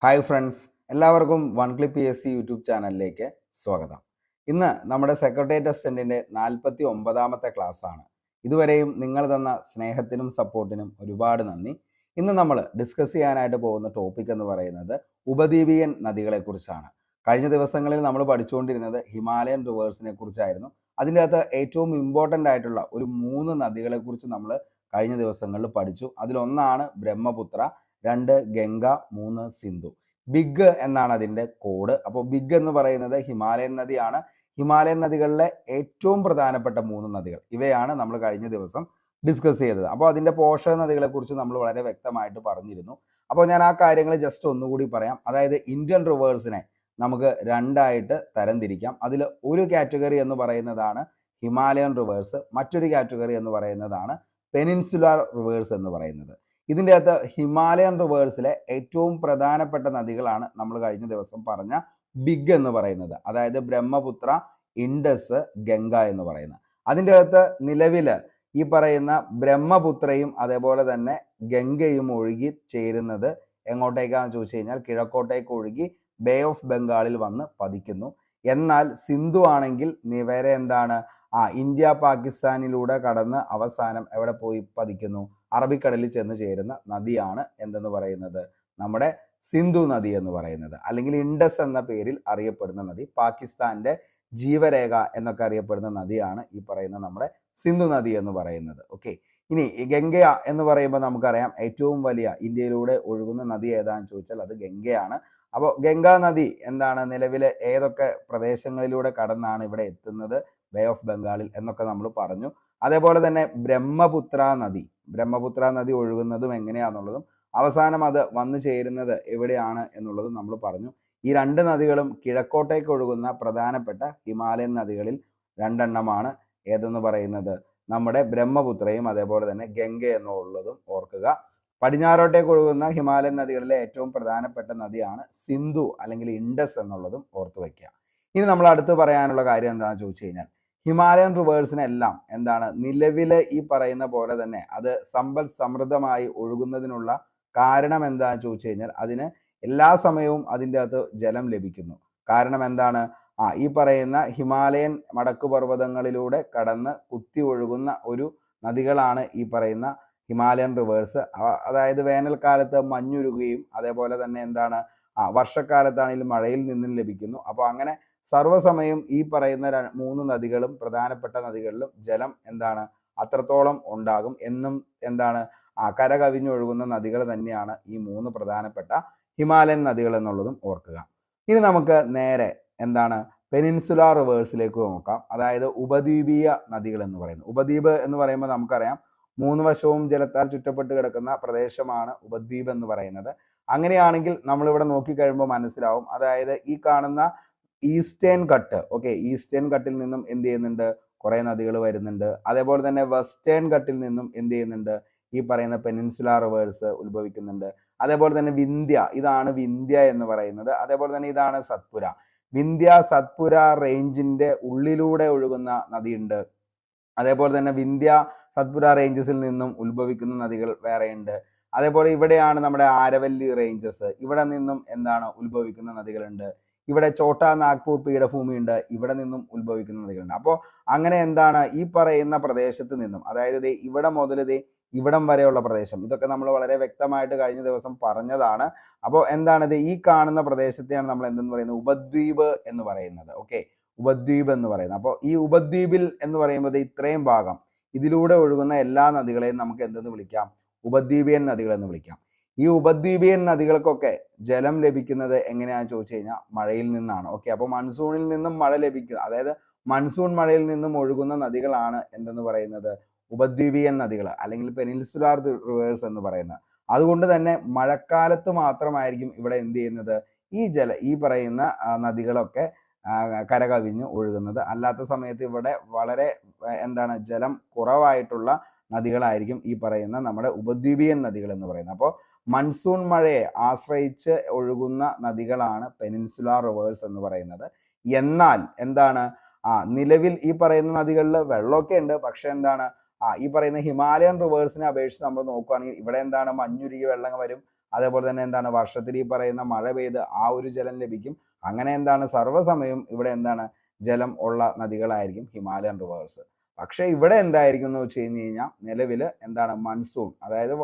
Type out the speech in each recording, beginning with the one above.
Hi friends, എല്ലാവർക്കും one clip PSC YouTube ചാനലിലേക്ക് സ്വാഗതം. ഇന്ന് നമ്മുടെ സെക്രട്ടേറിയറ്റ് അസിസ്റ്റന്റിന്റെ 49ാമത്തെ ക്ലാസ് ആണ്. ഇതുവരെയും നിങ്ങൾ തന്ന സ്നേഹത്തിനും സപ്പോർട്ടിനും ഒരുപാട് നന്ദി. ഇന്ന് നമ്മൾ ഡിസ്കസ് ചെയ്യാനായിട്ട് പോകുന്ന ടോപ്പിക് എന്ന് പറയുന്നത് ഉപദ്വീപീയൻ നദികളെക്കുറിച്ചാണ്. കഴിഞ്ഞ ദിവസങ്ങളിൽ നമ്മൾ പഠിച്ചുകൊണ്ടിരുന്നത് ഹിമാലയൻ റിവേഴ്സിനെ കുറിച്ചായിരുന്നു. അതിൻ്റെ അകത്ത് ഏറ്റവും ഇമ്പോർട്ടൻ്റ് ആയിട്ടുള്ള ഒരു 3 നദികളെക്കുറിച്ച് നമ്മൾ കഴിഞ്ഞ ദിവസങ്ങളിൽ പഠിച്ചു. അതിലൊന്നാണ് ബ്രഹ്മപുത്ര, 2 ഗംഗ, 3 സിന്ധു. ബിഗ് എന്നാണ് അതിൻ്റെ കോഡ്. അപ്പോൾ ബിഗ് എന്ന് പറയുന്നത് ഹിമാലയൻ നദിയാണ്. ഹിമാലയൻ നദികളിലെ ഏറ്റവും പ്രധാനപ്പെട്ട 3 നദികൾ ഇവയാണ് നമ്മൾ കഴിഞ്ഞ ദിവസം ഡിസ്കസ് ചെയ്തത്. അപ്പോൾ അതിൻ്റെ പോഷക നദികളെ കുറിച്ച് നമ്മൾ വളരെ വ്യക്തമായിട്ട് പറഞ്ഞിരുന്നു. അപ്പോൾ ഞാൻ ആ കാര്യങ്ങൾ ജസ്റ്റ് ഒന്നുകൂടി പറയാം. അതായത് ഇന്ത്യൻ റിവേഴ്സിനെ നമുക്ക് രണ്ടായിട്ട് തരംതിരിക്കാം. അതിൽ ഒരു കാറ്റഗറി എന്ന് പറയുന്നതാണ് ഹിമാലയൻ റിവേഴ്സ്, മറ്റൊരു കാറ്റഗറി എന്ന് പറയുന്നതാണ് പെനിൻസുലാർ റിവേഴ്സ് എന്ന് പറയുന്നത്. ഇതിൻ്റെ അകത്ത് ഹിമാലയൻ റിവേഴ്സിലെ ഏറ്റവും പ്രധാനപ്പെട്ട നദികളാണ് നമ്മൾ കഴിഞ്ഞ ദിവസം പറഞ്ഞ ബിഗ് എന്ന് പറയുന്നത്. അതായത് ബ്രഹ്മപുത്ര, ഇൻഡസ്, ഗംഗ എന്ന് പറയുന്നത്. അതിൻ്റെ അകത്ത് നിലവിൽ ഈ പറയുന്ന ബ്രഹ്മപുത്രയും അതേപോലെ തന്നെ ഗംഗയും ഒഴുകി ചേരുന്നത് എങ്ങോട്ടേക്കാണെന്ന് ചോദിച്ചു കഴിഞ്ഞാൽ കിഴക്കോട്ടേക്ക് ഒഴുകി ബേ ഓഫ് ബംഗാളിൽ വന്ന് പതിക്കുന്നു. എന്നാൽ സിന്ധു ആണെങ്കിൽ വേറെ എന്താണ്, ഇന്ത്യ പാകിസ്ഥാനിലൂടെ കടന്ന് അവസാനം എവിടെ പോയി പതിക്കുന്നു? അറബിക്കടലിൽ ചെന്ന് ചേരുന്ന നദിയാണ് എന്തെന്ന് പറയുന്നത്, നമ്മുടെ സിന്ധു നദി എന്ന് പറയുന്നത്, അല്ലെങ്കിൽ ഇൻഡസ് എന്ന പേരിൽ അറിയപ്പെടുന്ന നദി, പാകിസ്ഥാന്റെ ജീവരേഖ എന്നൊക്കെ അറിയപ്പെടുന്ന നദിയാണ് ഈ പറയുന്ന നമ്മുടെ സിന്ധു നദി എന്ന് പറയുന്നത്. ഓക്കെ, ഇനി ഗംഗ എന്ന് പറയുമ്പോൾ നമുക്കറിയാം ഏറ്റവും വലിയ ഇന്ത്യയിലൂടെ ഒഴുകുന്ന നദി ഏതാണെന്ന് ചോദിച്ചാൽ അത് ഗംഗയാണ്. അപ്പോൾ ഗംഗാ നദി എന്താണ്, നിലവിലെ ഏതൊക്കെ പ്രദേശങ്ങളിലൂടെ കടന്നാണ് ഇവിടെ എത്തുന്നത്? ബേ ഓഫ് ബംഗാളിൽ എന്നൊക്കെ നമ്മൾ പറഞ്ഞു. അതേപോലെ തന്നെ ബ്രഹ്മപുത്ര നദി ഒഴുകുന്നതും എങ്ങനെയാണെന്നുള്ളതും അവസാനം അത് വന്നു ചേരുന്നത് എവിടെയാണ് എന്നുള്ളതും നമ്മൾ പറഞ്ഞു. ഈ 2 നദികളും കിഴക്കോട്ടേക്ക് ഒഴുകുന്ന പ്രധാനപ്പെട്ട ഹിമാലയൻ നദികളിൽ 2 എണ്ണമാണ്. ഏതെന്ന് പറയുന്നത് നമ്മുടെ ബ്രഹ്മപുത്രയും അതേപോലെ തന്നെ ഗംഗ എന്നുള്ളതും ഓർക്കുക. പടിഞ്ഞാറോട്ടേക്ക് ഒഴുകുന്ന ഹിമാലയൻ നദികളിലെ ഏറ്റവും പ്രധാനപ്പെട്ട നദിയാണ് സിന്ധു അല്ലെങ്കിൽ ഇൻഡസ് എന്നുള്ളതും ഓർത്തു വയ്ക്കുക. ഇനി നമ്മൾ അടുത്ത് പറയാനുള്ള കാര്യം എന്താണെന്ന് ചോദിച്ചു കഴിഞ്ഞാൽ, ഹിമാലയൻ റിവേഴ്സിനെല്ലാം എന്താണ് നിലവിലെ ഈ പറയുന്ന പോലെ തന്നെ അത് സമ്പൽ സമൃദ്ധമായി ഒഴുകുന്നതിനുള്ള കാരണം എന്താണെന്ന് ചോദിച്ചു കഴിഞ്ഞാൽ, അതിന് എല്ലാ സമയവും അതിൻ്റെ അകത്ത് ജലം ലഭിക്കുന്നു. കാരണം എന്താണ്, ഈ പറയുന്ന ഹിമാലയൻ മടക്കുപർവ്വതങ്ങളിലൂടെ കടന്ന് കുത്തി ഒഴുകുന്ന ഒരു നദികളാണ് ഈ പറയുന്ന ഹിമാലയൻ റിവേഴ്സ്. അതായത് വേനൽക്കാലത്ത് മഞ്ഞുരുകുകയും അതേപോലെ തന്നെ എന്താണ്, വർഷക്കാലത്താണെങ്കിലും മഴയിൽ നിന്നും ലഭിക്കുന്നു. അപ്പോൾ അങ്ങനെ സർവ്വസമയം ഈ പറയുന്ന 3 നദികളും പ്രധാനപ്പെട്ട നദികളിലും ജലം എന്താണ് അത്രത്തോളം ഉണ്ടാകും. എന്നും എന്താണ് കര കവിഞ്ഞൊഴുകുന്ന നദികൾ തന്നെയാണ് ഈ 3 പ്രധാനപ്പെട്ട ഹിമാലയൻ നദികൾ എന്നുള്ളതും ഓർക്കുക. ഇനി നമുക്ക് നേരെ എന്താണ് പെനിൻസുലാർ റിവേഴ്സിലേക്ക് നോക്കാം. അതായത് ഉപദ്വീപീയ നദികൾ എന്ന് പറയുന്നത്. ഉപദ്വീപ് എന്ന് പറയുമ്പോൾ നമുക്കറിയാം 3 വശവും ജലത്താൽ ചുറ്റപ്പെട്ട് കിടക്കുന്ന പ്രദേശമാണ് ഉപദ്വീപ് എന്ന് പറയുന്നത്. അങ്ങനെയാണെങ്കിൽ നമ്മളിവിടെ നോക്കിക്കഴിയുമ്പോൾ മനസ്സിലാവും, അതായത് ഈ കാണുന്ന ഈസ്റ്റേൺ കട്ട്, ഈസ്റ്റേൺ കട്ടിൽ നിന്നും എന്ത് ചെയ്യുന്നുണ്ട്, കുറെ നദികൾ വരുന്നുണ്ട്. അതേപോലെ തന്നെ വെസ്റ്റേൺ കട്ടിൽ നിന്നും എന്ത് ചെയ്യുന്നുണ്ട്, ഈ പറയുന്ന പെനിൻസുലാർ റിവേഴ്സ് ഉത്ഭവിക്കുന്നുണ്ട്. അതേപോലെ തന്നെ ഇതാണ് വിന്ധ്യ എന്ന് പറയുന്നത്. അതേപോലെ തന്നെ ഇതാണ് സത്പുര. സത്പുര റേഞ്ചിന്റെ ഉള്ളിലൂടെ ഒഴുകുന്ന നദിയുണ്ട്. അതേപോലെ തന്നെ സത്പുര റേഞ്ചസിൽ നിന്നും ഉത്ഭവിക്കുന്ന നദികൾ വേറെയുണ്ട്. അതേപോലെ ഇവിടെയാണ് നമ്മുടെ ആരവല്ലി റേഞ്ചസ്, ഇവിടെ നിന്നും എന്താണ് ഉത്ഭവിക്കുന്ന നദികളുണ്ട്. ഇവിടെ ചോട്ടാ നാഗ്പൂർ പീഠഭൂമി ഉണ്ട്, ഇവിടെ നിന്നും ഉത്ഭവിക്കുന്ന നദികളുണ്ട്. അപ്പോൾ അങ്ങനെ എന്താണ് ഈ പറയുന്ന പ്രദേശത്ത് നിന്നും, അതായത് ഇവിടെ മുതൽ ഇവിടം വരെയുള്ള പ്രദേശം, ഇതൊക്കെ നമ്മൾ വളരെ വ്യക്തമായിട്ട് കഴിഞ്ഞ ദിവസം പറഞ്ഞതാണ്. അപ്പോൾ എന്താണിത്, ഈ കാണുന്ന പ്രദേശത്തെയാണ് നമ്മൾ എന്തെന്ന് പറയുന്നത്, ഉപദ്വീപ് എന്ന് പറയുന്നത്. ഉപദ്വീപ് എന്ന് പറയുന്നത്. അപ്പോൾ ഈ ഉപദ്വീപിൽ എന്ന് പറയുമ്പോൾ ഇത്രയും ഭാഗം ഇതിലൂടെ ഒഴുകുന്ന എല്ലാ നദികളെയും നമുക്ക് എന്തെന്ന് വിളിക്കാം, ഉപദ്വീപിയൻ നദികൾ എന്ന് വിളിക്കാം. ഈ ഉപദ്വീപിയൻ നദികൾക്കൊക്കെ ജലം ലഭിക്കുന്നത് എങ്ങനെയാണെന്ന് ചോദിച്ചു കഴിഞ്ഞാൽ മഴയിൽ നിന്നാണ്. അപ്പോൾ മൺസൂണിൽ നിന്നും മഴ ലഭിക്കുക, അതായത് മൺസൂൺ മഴയിൽ നിന്നും ഒഴുകുന്ന നദികളാണ് എന്തെന്ന് പറയുന്നത്, ഉപദ്വീപിയൻ നദികൾ അല്ലെങ്കിൽ പെനിൻസുലാർ റിവേഴ്സ് എന്ന് പറയുന്നത്. അതുകൊണ്ട് തന്നെ മഴക്കാലത്ത് മാത്രമായിരിക്കും ഇവിടെ എന്ത് ചെയ്യുന്നത്, ഈ പറയുന്ന നദികളൊക്കെ കരകവിഞ്ഞ് ഒഴുകുന്നത്. അല്ലാത്ത സമയത്ത് ഇവിടെ വളരെ എന്താണ് ജലം കുറവായിട്ടുള്ള നദികളായിരിക്കും ഈ പറയുന്ന നമ്മുടെ ഉപദ്വീപിയൻ നദികൾ എന്ന് പറയുന്നത്. അപ്പോൾ മൺസൂൺ മഴയെ ആശ്രയിച്ച് ഒഴുകുന്ന നദികളാണ് പെനിൻസുലാർ റിവേഴ്സ് എന്ന് പറയുന്നത്. എന്നാൽ എന്താണ്, നിലവിൽ ഈ പറയുന്ന നദികളിൽ വെള്ളമൊക്കെ ഉണ്ട്, പക്ഷെ എന്താണ് ഈ പറയുന്ന ഹിമാലയൻ റിവേഴ്സിനെ അപേക്ഷിച്ച് നമ്മൾ നോക്കുകയാണെങ്കിൽ ഇവിടെ എന്താണ് മഞ്ഞുരുകി വെള്ളം വരും. അതേപോലെ തന്നെ എന്താണ് വർഷത്തിൽ ഈ പറയുന്ന മഴ പെയ്ത് ആ ഒരു ജലം ലഭിക്കും. അങ്ങനെ എന്താണ് സർവ്വസമയം ഇവിടെ എന്താണ് ജലം ഉള്ള നദികളായിരിക്കും ഹിമാലയൻ റിവേഴ്സ്. പക്ഷെ ഇവിടെ എന്തായിരിക്കും എന്ന് വെച്ച് കഴിഞ്ഞ് കഴിഞ്ഞാൽ നിലവിൽ എന്താണ് മൺസൂൺ, അതായത്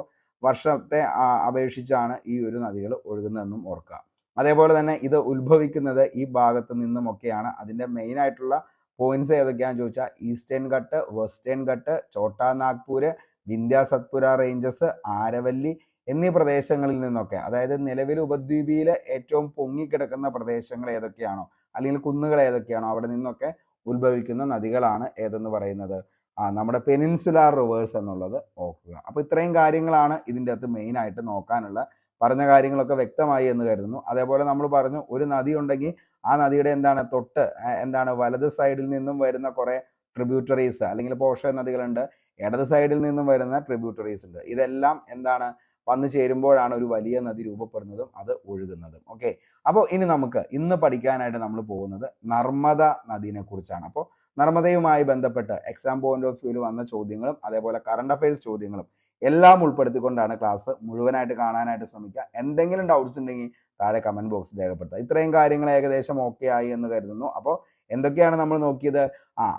വർഷത്തെ അപേക്ഷിച്ചാണ് ഈ ഒരു നദികൾ ഒഴുകുന്നതെന്നും ഓർക്കുക. അതേപോലെ തന്നെ ഇത് ഉത്ഭവിക്കുന്നത് ഈ ഭാഗത്ത് നിന്നുമൊക്കെയാണ്. അതിൻ്റെ മെയിൻ ആയിട്ടുള്ള പോയിന്റ്സ് ഏതൊക്കെയാണെന്ന് ചോദിച്ചാൽ Eastern Ghat, Western Ghat, Chota Nagpur, Vindhya Satpura ranges, Aravalli എന്നീ പ്രദേശങ്ങളിൽ നിന്നൊക്കെ, അതായത് നിലവിൽ ഉപദ്വീപിയിലെ ഏറ്റവും പൊങ്ങിക്കിടക്കുന്ന പ്രദേശങ്ങൾ ഏതൊക്കെയാണോ അല്ലെങ്കിൽ കുന്നുകൾ ഏതൊക്കെയാണോ അവിടെ നിന്നൊക്കെ ഉത്ഭവിക്കുന്ന നദികളാണ് ഏതെന്ന് പറയുന്നത് നമ്മുടെ പെനിൻസുലാർ റിവേഴ്സ് എന്നുള്ളത് ഓർക്കുക. അപ്പോൾ ഇത്രയും കാര്യങ്ങളാണ് ഇതിൻ്റെ അകത്ത് മെയിൻ ആയിട്ട് നോക്കാനുള്ള. പറഞ്ഞ കാര്യങ്ങളൊക്കെ വ്യക്തമായി എന്ന് കരുതുന്നു. അതേപോലെ നമ്മൾ പറഞ്ഞു ഒരു നദി ഉണ്ടെങ്കിൽ ആ നദിയുടെ എന്താണ് തൊട്ട് എന്താണ് വലത് സൈഡിൽ നിന്നും വരുന്ന കുറെ ട്രിബ്യൂട്ടറീസ് അല്ലെങ്കിൽ പോഷക നദികളുണ്ട്, ഇടത് സൈഡിൽ നിന്നും വരുന്ന ട്രിബ്യൂട്ടറീസ് ഉണ്ട്. ഇതെല്ലാം എന്താണ് വന്നു ചേരുമ്പോഴാണ് ഒരു വലിയ നദി രൂപപ്പെടുന്നതും അത് ഒഴുകുന്നതും. ഓക്കെ, അപ്പോൾ ഇനി നമുക്ക് ഇന്ന് പഠിക്കാനായിട്ട് നമ്മൾ പോകുന്നത് നർമ്മദ നദീനെ കുറിച്ചാണ്. അപ്പോൾ നർമ്മദയുമായി ബന്ധപ്പെട്ട് എക്സാം പോയിന്റ് ഓഫ് വ്യൂവിൽ വന്ന ചോദ്യങ്ങളും അതേപോലെ കറണ്ട് അഫയേഴ്സ് ചോദ്യങ്ങളും എല്ലാം ഉൾപ്പെടുത്തിക്കൊണ്ടാണ് ക്ലാസ്. മുഴുവനായിട്ട് കാണാനായിട്ട് ശ്രമിക്കുക. എന്തെങ്കിലും ഡൗട്ട്സ് ഉണ്ടെങ്കിൽ താഴെ കമന്റ് ബോക്സിൽ രേഖപ്പെടുത്തുക. ഇത്രയും കാര്യങ്ങൾ ഏകദേശം ഓക്കെ ആയി എന്ന് കരുതുന്നു. അപ്പോൾ എന്തൊക്കെയാണ് നമ്മൾ നോക്കിയത്?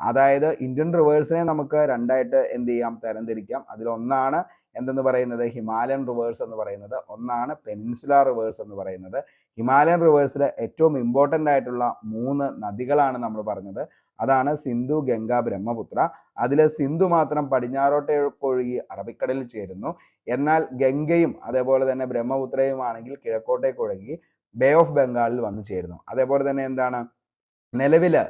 അതായത് ഇന്ത്യൻ റിവേഴ്സിനെ നമുക്ക് രണ്ടായിട്ട് എന്ത് ചെയ്യാം, തരംതിരിക്കാം. അതിലൊന്നാണ് എന്തെന്ന് പറയുന്നത് ഹിമാലയൻ റിവേഴ്സ് എന്ന് പറയുന്നത്, ഒന്നാണ് പെനിൻസുലാർ റിവേഴ്സ് എന്ന് പറയുന്നത്. ഹിമാലയൻ റിവേഴ്സിലെ ഏറ്റവും ഇമ്പോർട്ടൻ്റ് ആയിട്ടുള്ള 3 നദികളാണ് നമ്മൾ പറഞ്ഞത്. അതാണ് സിന്ധു, ഗംഗ, ബ്രഹ്മപുത്ര. അതിൽ സിന്ധു മാത്രം പടിഞ്ഞാറോട്ടേക്ക് ഒഴുകി അറബിക്കടലിൽ ചേരുന്നു. എന്നാൽ ഗംഗയും അതേപോലെ തന്നെ ബ്രഹ്മപുത്രയും ആണെങ്കിൽ കിഴക്കോട്ടേക്ക് ഒഴുകി ബേ ഓഫ് ബംഗാളിൽ വന്നു ചേരുന്നു. അതേപോലെ തന്നെ എന്താണ് നിലവില്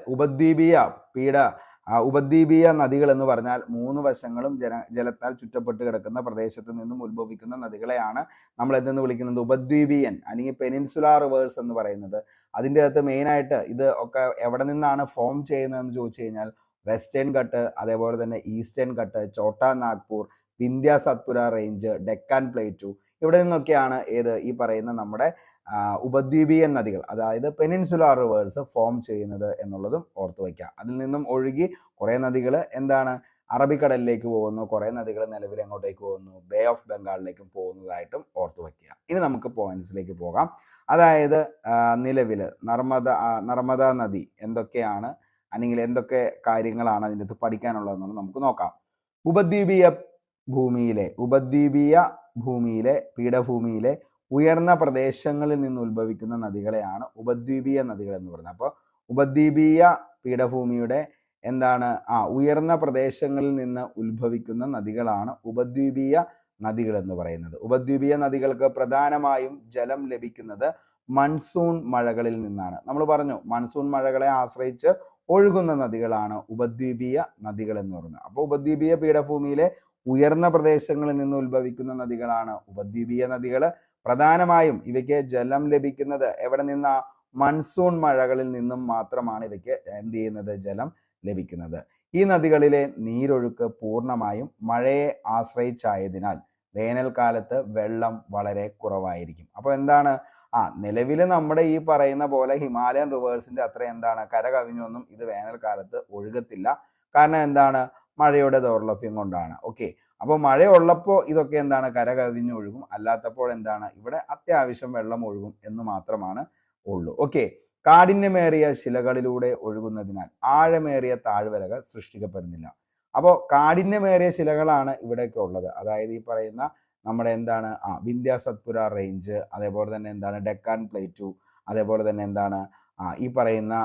ഉപദ്വീപീയ നദികൾ എന്ന് പറഞ്ഞാൽ 3 വശങ്ങളും ജലത്താൽ ചുറ്റപ്പെട്ട് കിടക്കുന്ന പ്രദേശത്ത് നിന്നും ഉത്ഭവിക്കുന്ന നദികളെയാണ് നമ്മൾ എന്തെന്ന് വിളിക്കുന്നത്, ഉപദ്വീപീയൻ അല്ലെങ്കിൽ പെനിൻസുലാർ റിവേഴ്സ് എന്ന് പറയുന്നത്. അതിൻ്റെ അകത്ത് മെയിനായിട്ട് ഇത് ഒക്കെ എവിടെ നിന്നാണ് ഫോം ചെയ്യുന്നതെന്ന് ചോദിച്ചു കഴിഞ്ഞാൽ വെസ്റ്റേൺ ഘട്ട്, അതേപോലെ തന്നെ Eastern Ghat, Chota Nagpur, Vindhya Satpura range, Deccan plateau, ഇവിടെ നിന്നൊക്കെയാണ് ഈ പറയുന്ന നമ്മുടെ ഉപദ്വീപീയൻ നദികൾ, അതായത് പെനിൻസുലാർ റിവേഴ്സ് ഫോം ചെയ്യുന്നത് എന്നുള്ളതും ഓർത്തു വയ്ക്കുക. അതിൽ നിന്നും ഒഴുകി കുറേ നദികൾ എന്താണ് അറബിക്കടലിലേക്ക് പോകുന്നു, കുറേ നദികൾ നിലവിൽ എങ്ങോട്ടേക്ക് പോകുന്നു, ബേ ഓഫ് ബംഗാളിലേക്കും പോകുന്നതായിട്ടും ഓർത്തു വയ്ക്കുക. ഇനി നമുക്ക് പോയിന്റ്സിലേക്ക് പോകാം. അതായത് നിലവിൽ നർമ്മദ നദി എന്തൊക്കെയാണ് അല്ലെങ്കിൽ എന്തൊക്കെ കാര്യങ്ങളാണ് അതിൻ്റെ അകത്ത് പഠിക്കാനുള്ളതെന്ന് നമുക്ക് നോക്കാം. ഉപദ്വീപീയ ഭൂമിയിലെ പീഠഭൂമിയിലെ ഉയർന്ന പ്രദേശങ്ങളിൽ നിന്ന് ഉത്ഭവിക്കുന്ന നദികളെയാണ് ഉപദ്വീപീയ നദികൾ എന്ന് പറയുന്നത്. അപ്പോൾ ഉപദ്വീപീയ പീഠഭൂമിയുടെ എന്താണ് ഉയർന്ന പ്രദേശങ്ങളിൽ നിന്ന് ഉത്ഭവിക്കുന്ന നദികളാണ് ഉപദ്വീപീയ നദികൾ എന്ന് പറയുന്നത്. ഉപദ്വീപീയ നദികൾക്ക് പ്രധാനമായും ജലം ലഭിക്കുന്നത് മൺസൂൺ മഴകളിൽ നിന്നാണ്. നമ്മൾ പറഞ്ഞു മൺസൂൺ മഴകളെ ആശ്രയിച്ച് ഒഴുകുന്ന നദികളാണ് ഉപദ്വീപീയ നദികൾ എന്ന് പറയുന്നത്. അപ്പോൾ ഉപദ്വീപീയ പീഠഭൂമിയിലെ ഉയർന്ന പ്രദേശങ്ങളിൽ നിന്ന് ഉത്ഭവിക്കുന്ന നദികളാണ് ഉപദ്വീപീയ നദികൾ. പ്രധാനമായും ഇവയ്ക്ക് ജലം ലഭിക്കുന്നത് എവിടെ നിന്നാ? മൺസൂൺ മഴകളിൽ നിന്നും മാത്രമാണ് ഇവയ്ക്ക് എന്ത് ചെയ്യുന്നത്, ജലം ലഭിക്കുന്നത്. ഈ നദികളിലെ നീരൊഴുക്ക് പൂർണ്ണമായും മഴയെ ആശ്രയിച്ചായതിനാൽ വേനൽക്കാലത്ത് വെള്ളം വളരെ കുറവായിരിക്കും. അപ്പോൾ എന്താണ് നിലവിൽ നമ്മുടെ ഈ പറയുന്ന പോലെ ഹിമാലയൻ റിവേഴ്സിന്റെ അത്ര എന്താണ് കര കവിഞ്ഞൊന്നും ഇത് വേനൽക്കാലത്ത് ഒഴുകത്തില്ല. കാരണം എന്താണ്, മഴയുടെ ദൗർലഭ്യം കൊണ്ടാണ്. ഓക്കെ, അപ്പോൾ മഴ ഉള്ളപ്പോൾ ഇതൊക്കെ എന്താണ് കര കവിഞ്ഞ് ഒഴുകും, അല്ലാത്തപ്പോൾ എന്താണ് ഇവിടെ അത്യാവശ്യം വെള്ളം ഒഴുകും എന്ന് മാത്രമാണ് ഉള്ളൂ. ഓക്കെ, കാഠിന്യമേറിയ ശിലകളിലൂടെ ഒഴുകുന്നതിനാൽ ആഴമേറിയ താഴ്വരകൾ സൃഷ്ടിക്കപ്പെടുന്നില്ല. അപ്പോൾ കാഠിന്യമേറിയ ശിലകളാണ് ഇവിടെയൊക്കെ ഉള്ളത്. അതായത് ഈ പറയുന്ന നമ്മുടെ എന്താണ് വിന്ധ്യ സത്പുര റേഞ്ച്, അതേപോലെ തന്നെ എന്താണ് ഡെക്കാൻ പ്ലേറ്റു, അതേപോലെ തന്നെ എന്താണ് ഈ പറയുന്ന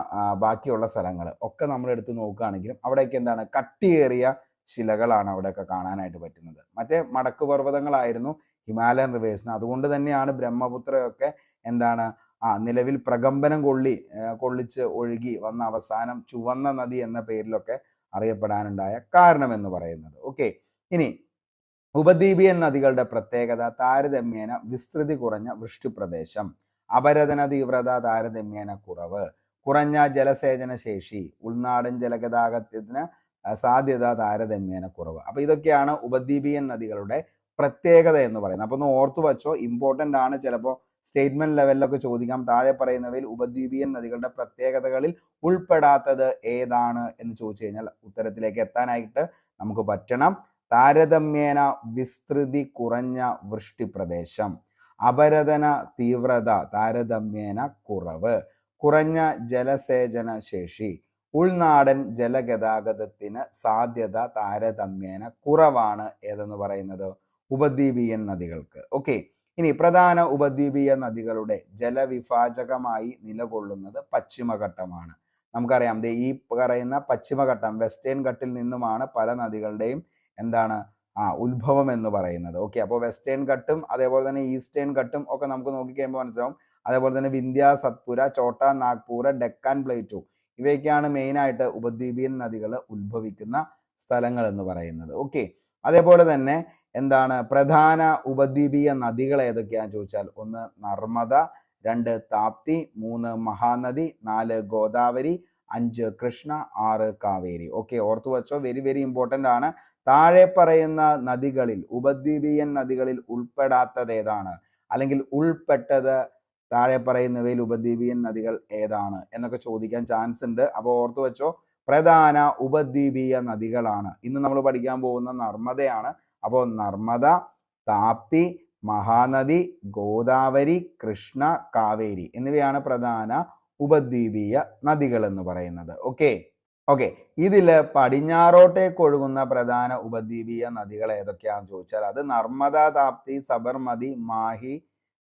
ബാക്കിയുള്ള സ്ഥലങ്ങൾ ഒക്കെ നമ്മൾ എടുത്ത് നോക്കുകയാണെങ്കിലും അവിടെയൊക്കെ എന്താണ് കട്ടിയേറിയ ശിലകളാണ് അവിടെയൊക്കെ കാണാനായിട്ട് പറ്റുന്നത്. മറ്റേ മടക്ക് പർവ്വതങ്ങളായിരുന്നു ഹിമാലയൻ റിവേഴ്സിന്. അതുകൊണ്ട് തന്നെയാണ് ബ്രഹ്മപുത്രയൊക്കെ എന്താണ് നിലവിൽ പ്രകമ്പനം കൊള്ളിച്ച് ഒഴുകി വന്ന അവസാനം ചുവന്ന നദി എന്ന പേരിലൊക്കെ അറിയപ്പെടാനുണ്ടായ കാരണം എന്ന് പറയുന്നത്. ഓക്കെ, ഇനി ഉപദ്വീപീയൻ നദികളുടെ പ്രത്യേകത താരതമ്യേന വിസ്തൃതി കുറഞ്ഞ വൃഷ്ടിപ്രദേശം, അപരദന തീവ്രത താരതമ്യേന കുറവ്, കുറഞ്ഞ ജലസേചന ശേഷി, ഉൾനാടൻ ജലഗതാഗതത്തിന് സാധ്യത താരതമ്യേന കുറവ്. അപ്പൊ ഇതൊക്കെയാണ് ഉപദ്വീപീയൻ നദികളുടെ പ്രത്യേകത എന്ന് പറയുന്നത്. അപ്പൊ ഒന്ന് ഓർത്തു വച്ചോ, ഇമ്പോർട്ടൻ്റ് ആണ്. ചിലപ്പോൾ സ്റ്റേറ്റ്മെന്റ് ലെവലിലൊക്കെ ചോദിക്കാം. താഴെ പറയുന്നവയിൽ ഉപദ്വീപീയൻ നദികളുടെ പ്രത്യേകതകളിൽ ഉൾപ്പെടാത്തത് ഏതാണ് എന്ന് ചോദിച്ചു കഴിഞ്ഞാൽ ഉത്തരത്തിലേക്ക് എത്താനായിട്ട് നമുക്ക് പറ്റണം. താരതമ്യേന വിസ്തൃതി കുറഞ്ഞ വൃഷ്ടിപ്രദേശം, അപരദന തീവ്രത താരതമ്യേന കുറവ്, കുറഞ്ഞ ജലസേചന ശേഷി, ഉൾനാടൻ ജലഗതാഗതത്തിന് സാധ്യത താരതമ്യേന കുറവാണ് ഏതെന്ന് പറയുന്നത് ഉപദ്വീപീയൻ നദികൾക്ക്. ഓക്കെ, ഇനി പ്രധാന ഉപദ്വീപീയ നദികളുടെ ജലവിഭാജകമായി നിലകൊള്ളുന്നത് പശ്ചിമഘട്ടമാണ്. നമുക്കറിയാം ഈ പറയുന്ന പശ്ചിമഘട്ടം വെസ്റ്റേൺ ഘട്ടിൽ നിന്നുമാണ് പല നദികളുടെയും എന്താണ് ഉത്ഭവം എന്ന് പറയുന്നത്. ഓക്കെ, അപ്പോൾ വെസ്റ്റേൺ ഘട്ടും അതേപോലെ തന്നെ ഈസ്റ്റേൺ ഘട്ടും ഒക്കെ നമുക്ക് നോക്കിക്കഴിയുമ്പോൾ മനസ്സിലാവും. അതേപോലെ തന്നെ വിന്ധ്യ, സത്പുര, ചോട്ടാ നാഗ്പൂർ, ഡെക്കാൻ പ്ലേറ്റു ഇവയൊക്കെയാണ് മെയിനായിട്ട് ഉപദ്വീപീയൻ നദികൾ ഉത്ഭവിക്കുന്ന സ്ഥലങ്ങൾ എന്ന് പറയുന്നത്. ഓക്കെ, അതേപോലെ തന്നെ എന്താണ് പ്രധാന ഉപദ്വീപീയ നദികൾ ഏതൊക്കെയാണെന്ന് ചോദിച്ചാൽ 1 നർമ്മദ, 2 താപ്തി, 3 മഹാനദി, 4 ഗോദാവരി, 5 കൃഷ്ണ, 6 കാവേരി. ഓക്കെ, ഓർത്തു വെച്ചോ, വെരി വെരി ഇമ്പോർട്ടൻ്റ് ആണ്. താഴെ പറയുന്ന നദികളിൽ ഉപദ്വീപീയൻ നദികളിൽ ഉൾപ്പെടാത്തത് ഏതാണ്, അല്ലെങ്കിൽ ഉൾപ്പെട്ടത് താഴെ പറയുന്നവയിൽ ഉപദ്വീപീയൻ നദികൾ ഏതാണ് എന്നൊക്കെ ചോദിക്കാൻ ചാൻസ് ഉണ്ട്. അപ്പോൾ ഓർത്തു വെച്ചോ, പ്രധാന ഉപദ്വീപീയ നദികളാണ് ഇന്ന് നമ്മൾ പഠിക്കാൻ പോകുന്ന നർമ്മദയാണ്. അപ്പോൾ നർമ്മദ, താപ്തി, മഹാനദി, ഗോദാവരി, കൃഷ്ണ, കാവേരി എന്നിവയാണ് പ്രധാന ഉപദ്വീപീയ നദികൾ എന്ന് പറയുന്നത്. ഓക്കെ, ഇതില് പടിഞ്ഞാറോട്ടേക്ക് ഒഴുകുന്ന പ്രധാന ഉപദ്വീപീയ നദികൾ ഏതൊക്കെയാണെന്ന് ചോദിച്ചാൽ അത് നർമ്മദ, താപ്തി, സബർമതി, മാഹി,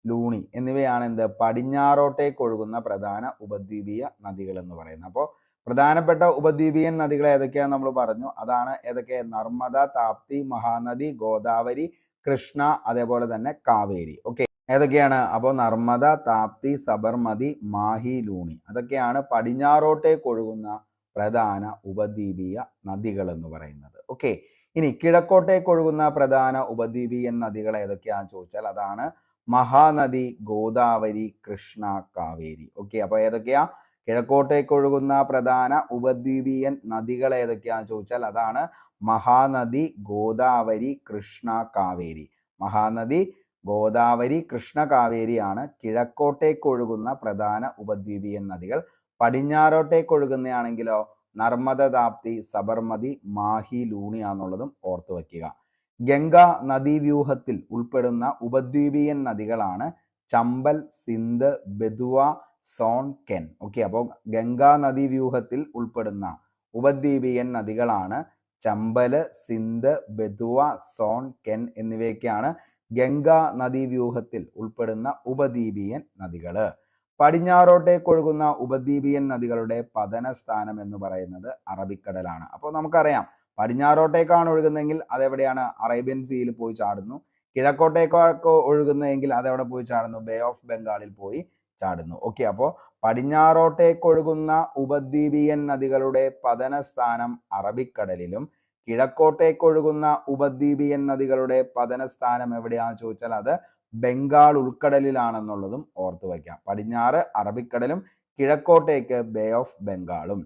ലൂണി എന്നിവയാണ് പടിഞ്ഞാറോട്ടേക്ക് ഒഴുകുന്ന പ്രധാന ഉപദ്വീപീയ നദികൾ എന്ന് പറയുന്നത്. അപ്പോൾ പ്രധാനപ്പെട്ട ഉപദ്വീപീയൻ നദികൾ ഏതൊക്കെയാണെന്ന് നമ്മൾ പറഞ്ഞു. അതാണ് ഏതൊക്കെ? നർമ്മദ, താപ്തി, മഹാനദി, ഗോദാവരി, കൃഷ്ണ, അതേപോലെ തന്നെ കാവേരി. ഓക്കെ, ഏതൊക്കെയാണ്? അപ്പോൾ നർമ്മദ, താപ്തി, സബർമതി, മാഹി, ലൂണി അതൊക്കെയാണ് പടിഞ്ഞാറോട്ടേക്ക് ഒഴുകുന്ന പ്രധാന ഉപദ്വീപീയ നദികൾ എന്ന് പറയുന്നത്. ഓക്കെ, ഇനി കിഴക്കോട്ടേക്ക് ഒഴുകുന്ന പ്രധാന ഉപദ്വീപീയൻ നദികൾ ഏതൊക്കെയാണെന്ന് ചോദിച്ചാൽ അതാണ് മഹാനദി, ഗോദാവരി, കൃഷ്ണ, കാവേരി. ഓക്കെ, അപ്പോൾ ഏതൊക്കെയാ കിഴക്കോട്ടേക്ക് ഒഴുകുന്ന പ്രധാന ഉപദ്വീപീയൻ നദികൾ ഏതൊക്കെയാണെന്ന് ചോദിച്ചാൽ അതാണ് മഹാനദി, ഗോദാവരി, കൃഷ്ണ, കാവേരി. മഹാനദി, ഗോദാവരി, കൃഷ്ണ, കാവേരിയാണ് കിഴക്കോട്ടേക്ക് ഒഴുകുന്ന പ്രധാന ഉപദ്വീപീയൻ നദികൾ. പടിഞ്ഞാറോട്ടേക്ക് ഒഴുകുന്നതാണെങ്കിലോ നർമ്മദ, താപ്തി, സബർമതി, മാഹി, ലൂണി ആണെന്നുള്ളതും ഓർത്തു വയ്ക്കുക. ഗംഗ നദീവ്യൂഹത്തിൽ ഉൾപ്പെടുന്ന ഉപദ്വീപീയൻ നദികളാണ് ചമ്പൽ, സിന്ധ്, ബെതുവ, സോൺ, കെൻ. ഓക്കെ, അപ്പോൾ ഗംഗാ നദീവ്യൂഹത്തിൽ ഉൾപ്പെടുന്ന ഉപദ്വീപീയൻ നദികളാണ് ചമ്പല്, സിന്ധ്, ബെതുവ, സോൺ, കെൻ എന്നിവയൊക്കെയാണ് ഗംഗാ നദീവ്യൂഹത്തിൽ ഉൾപ്പെടുന്ന ഉപദ്വീപീയൻ നദികള്. പടിഞ്ഞാറോട്ടേക്ക് ഒഴുകുന്ന ഉപദ്വീപീയൻ നദികളുടെ പതന സ്ഥാനം എന്ന് പറയുന്നത് അറബിക്കടലാണ്. അപ്പോൾ നമുക്കറിയാം പടിഞ്ഞാറോട്ടേക്കാണ് ഒഴുകുന്നതെങ്കിൽ അതെവിടെയാണ്? അറേബ്യൻ സീയിൽ പോയി ചാടുന്നു. കിഴക്കോട്ടേക്കൊക്കെ ഒഴുകുന്നതെങ്കിൽ അതെവിടെ പോയി ചാടുന്നു? ബേ ഓഫ് ബംഗാളിൽ പോയി ചാടുന്നു. ഓക്കെ, അപ്പോൾ പടിഞ്ഞാറോട്ടേക്ക് ഒഴുകുന്ന ഉപദ്വീപീയൻ നദികളുടെ പതന സ്ഥാനം അറബിക്കടലിലും കിഴക്കോട്ടേക്ക് ഒഴുകുന്ന ഉപദ്വീപീയൻ നദികളുടെ പതന സ്ഥാനം എവിടെയാണെന്ന് ചോദിച്ചാൽ അത് ബംഗാൾ ഉൾക്കടലിലാണെന്നുള്ളതും ഓർത്തു വയ്ക്കാം. പടിഞ്ഞാറ് അറബിക്കടലും കിഴക്കോട്ടേക്ക് ബേ ഓഫ് ബംഗാളും.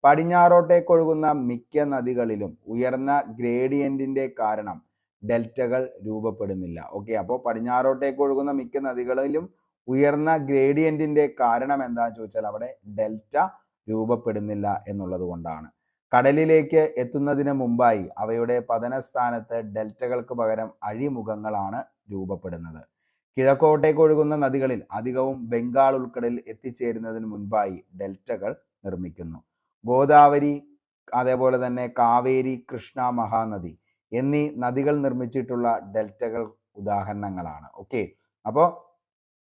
പടിഞ്ഞാറോട്ടേക്ക് ഒഴുകുന്ന മിക്ക നദികളിലും ഉയർന്ന ഗ്രേഡിയന്റിന്റെ കാരണം ഡെൽറ്റകൾ രൂപപ്പെടുന്നില്ല. ഓക്കെ, അപ്പോൾ പടിഞ്ഞാറോട്ടേക്ക് ഒഴുകുന്ന മിക്ക നദികളിലും ഉയർന്ന ഗ്രേഡിയന്റിന്റെ കാരണം എന്താണെന്ന് ചോദിച്ചാൽ അവിടെ ഡെൽറ്റ രൂപപ്പെടുന്നില്ല എന്നുള്ളത് കൊണ്ടാണ്. കടലിലേക്ക് എത്തുന്നതിന് മുമ്പായി അവയുടെ പതനസ്ഥാനത്ത് ഡെൽറ്റകൾക്ക് പകരം അഴിമുഖങ്ങളാണ് രൂപപ്പെടുന്നത്. കിഴക്കോട്ടേക്ക് ഒഴുകുന്ന നദികളിൽ അധികവും ബംഗാൾ ഉൾക്കടലിൽ എത്തിച്ചേരുന്നതിന് മുൻപായി ഡെൽറ്റകൾ നിർമ്മിക്കുന്നു. ഗോദാവരി, അതേപോലെ തന്നെ കാവേരി, കൃഷ്ണ, മഹാനദി എന്നീ നദികൾ നിർമ്മിച്ചിട്ടുള്ള ഡെൽറ്റകൾ ഉദാഹരണങ്ങളാണ്. ഓക്കെ, അപ്പോൾ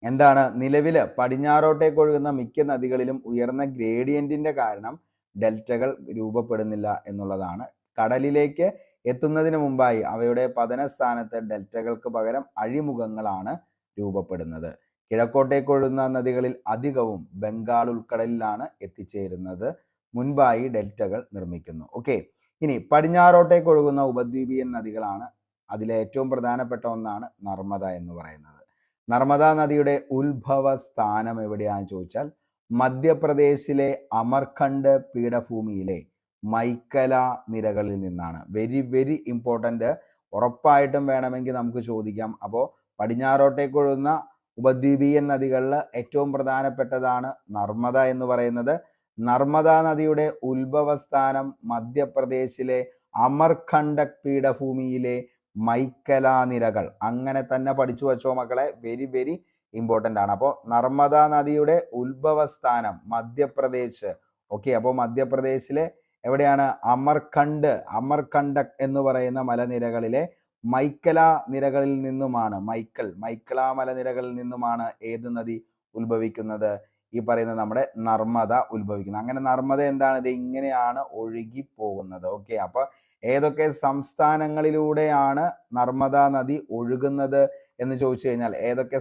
എന്താണ്? നിലവില് പടിഞ്ഞാറോട്ടേക്ക് ഒഴുകുന്ന മിക്ക നദികളിലും ഉയർന്ന ഗ്രേഡിയന്റിന്റെ കാരണം ഡെൽറ്റകൾ രൂപപ്പെടുന്നില്ല എന്നുള്ളതാണ്. കടലിലേക്ക് എത്തുന്നതിന് മുമ്പായി അവയുടെ പതനസ്ഥാനത്ത് ഡെൽറ്റകൾക്ക് പകരം അഴിമുഖങ്ങളാണ് രൂപപ്പെടുന്നത്. കിഴക്കോട്ടേക്ക് ഒഴുകുന്ന നദികളിൽ അധികവും ബംഗാൾ ഉൾക്കടലിലാണ് എത്തിച്ചേരുന്നത്. മുൻപായി ഡെൽറ്റകൾ നിർമ്മിക്കുന്നു. ഓക്കെ, ഇനി പടിഞ്ഞാറോട്ടേക്ക് ഒഴുകുന്ന ഉപദ്വീപീയൻ നദികളാണ്. അതിലെ ഏറ്റവും പ്രധാനപ്പെട്ട ഒന്നാണ് നർമ്മദ എന്ന് പറയുന്നത്. നർമ്മദ നദിയുടെ ഉത്ഭവ സ്ഥാനം എവിടെയാണെന്ന് ചോദിച്ചാൽ മധ്യപ്രദേശിലെ അമർഖണ്ഡ് പീഠഭൂമിയിലെ മൈക്കല നിരകളിൽ നിന്നാണ്. വെരി വെരി ഇമ്പോർട്ടൻ്റ്, ഉറപ്പായിട്ടും വേണമെങ്കിൽ നമുക്ക് ചോദിക്കാം. അപ്പോൾ പടിഞ്ഞാറോട്ടേക്ക് ഒഴുകുന്ന ഉപദ്വീപീയൻ നദികളിൽ ഏറ്റവും പ്രധാനപ്പെട്ടതാണ് നർമ്മദ എന്ന് പറയുന്നത്. നർമ്മദ നദിയുടെ ഉത്ഭവസ്ഥാനം മധ്യപ്രദേശിലെ അമർഖണ്ഡ് പീഠഭൂമിയിലെ മൈക്കലാ നിരകൾ. അങ്ങനെ തന്നെ പഠിച്ചു വച്ചോ മക്കളെ, വെരി വെരി ഇമ്പോർട്ടൻ്റ് ആണ്. അപ്പോൾ നർമ്മദാ നദിയുടെ ഉത്ഭവസ്ഥാനം മധ്യപ്രദേശ്. ഓക്കെ, അപ്പോൾ മധ്യപ്രദേശിലെ എവിടെയാണ്? അമർകണ്ടക് എന്ന് പറയുന്ന മലനിരകളിലെ മൈക്കല നിരകളിൽ നിന്നുമാണ്, മൈക്കല മലനിരകളിൽ നിന്നുമാണ് ഏത് നദി ഉത്ഭവിക്കുന്നത്? ഈ പറയുന്ന നമ്മുടെ നർമ്മദ ഉത്ഭവിക്കുന്നത്. അങ്ങനെ നർമ്മദ എന്താണ്? ഇത് ഇങ്ങനെയാണ് ഒഴുകി പോകുന്നത്. ഓക്കെ, അപ്പൊ ഏതൊക്കെ സംസ്ഥാനങ്ങളിലൂടെയാണ് നർമ്മദാ നദി ഒഴുകുന്നത് എന്ന് ചോദിച്ചു കഴിഞ്ഞാൽ ഏതൊക്കെ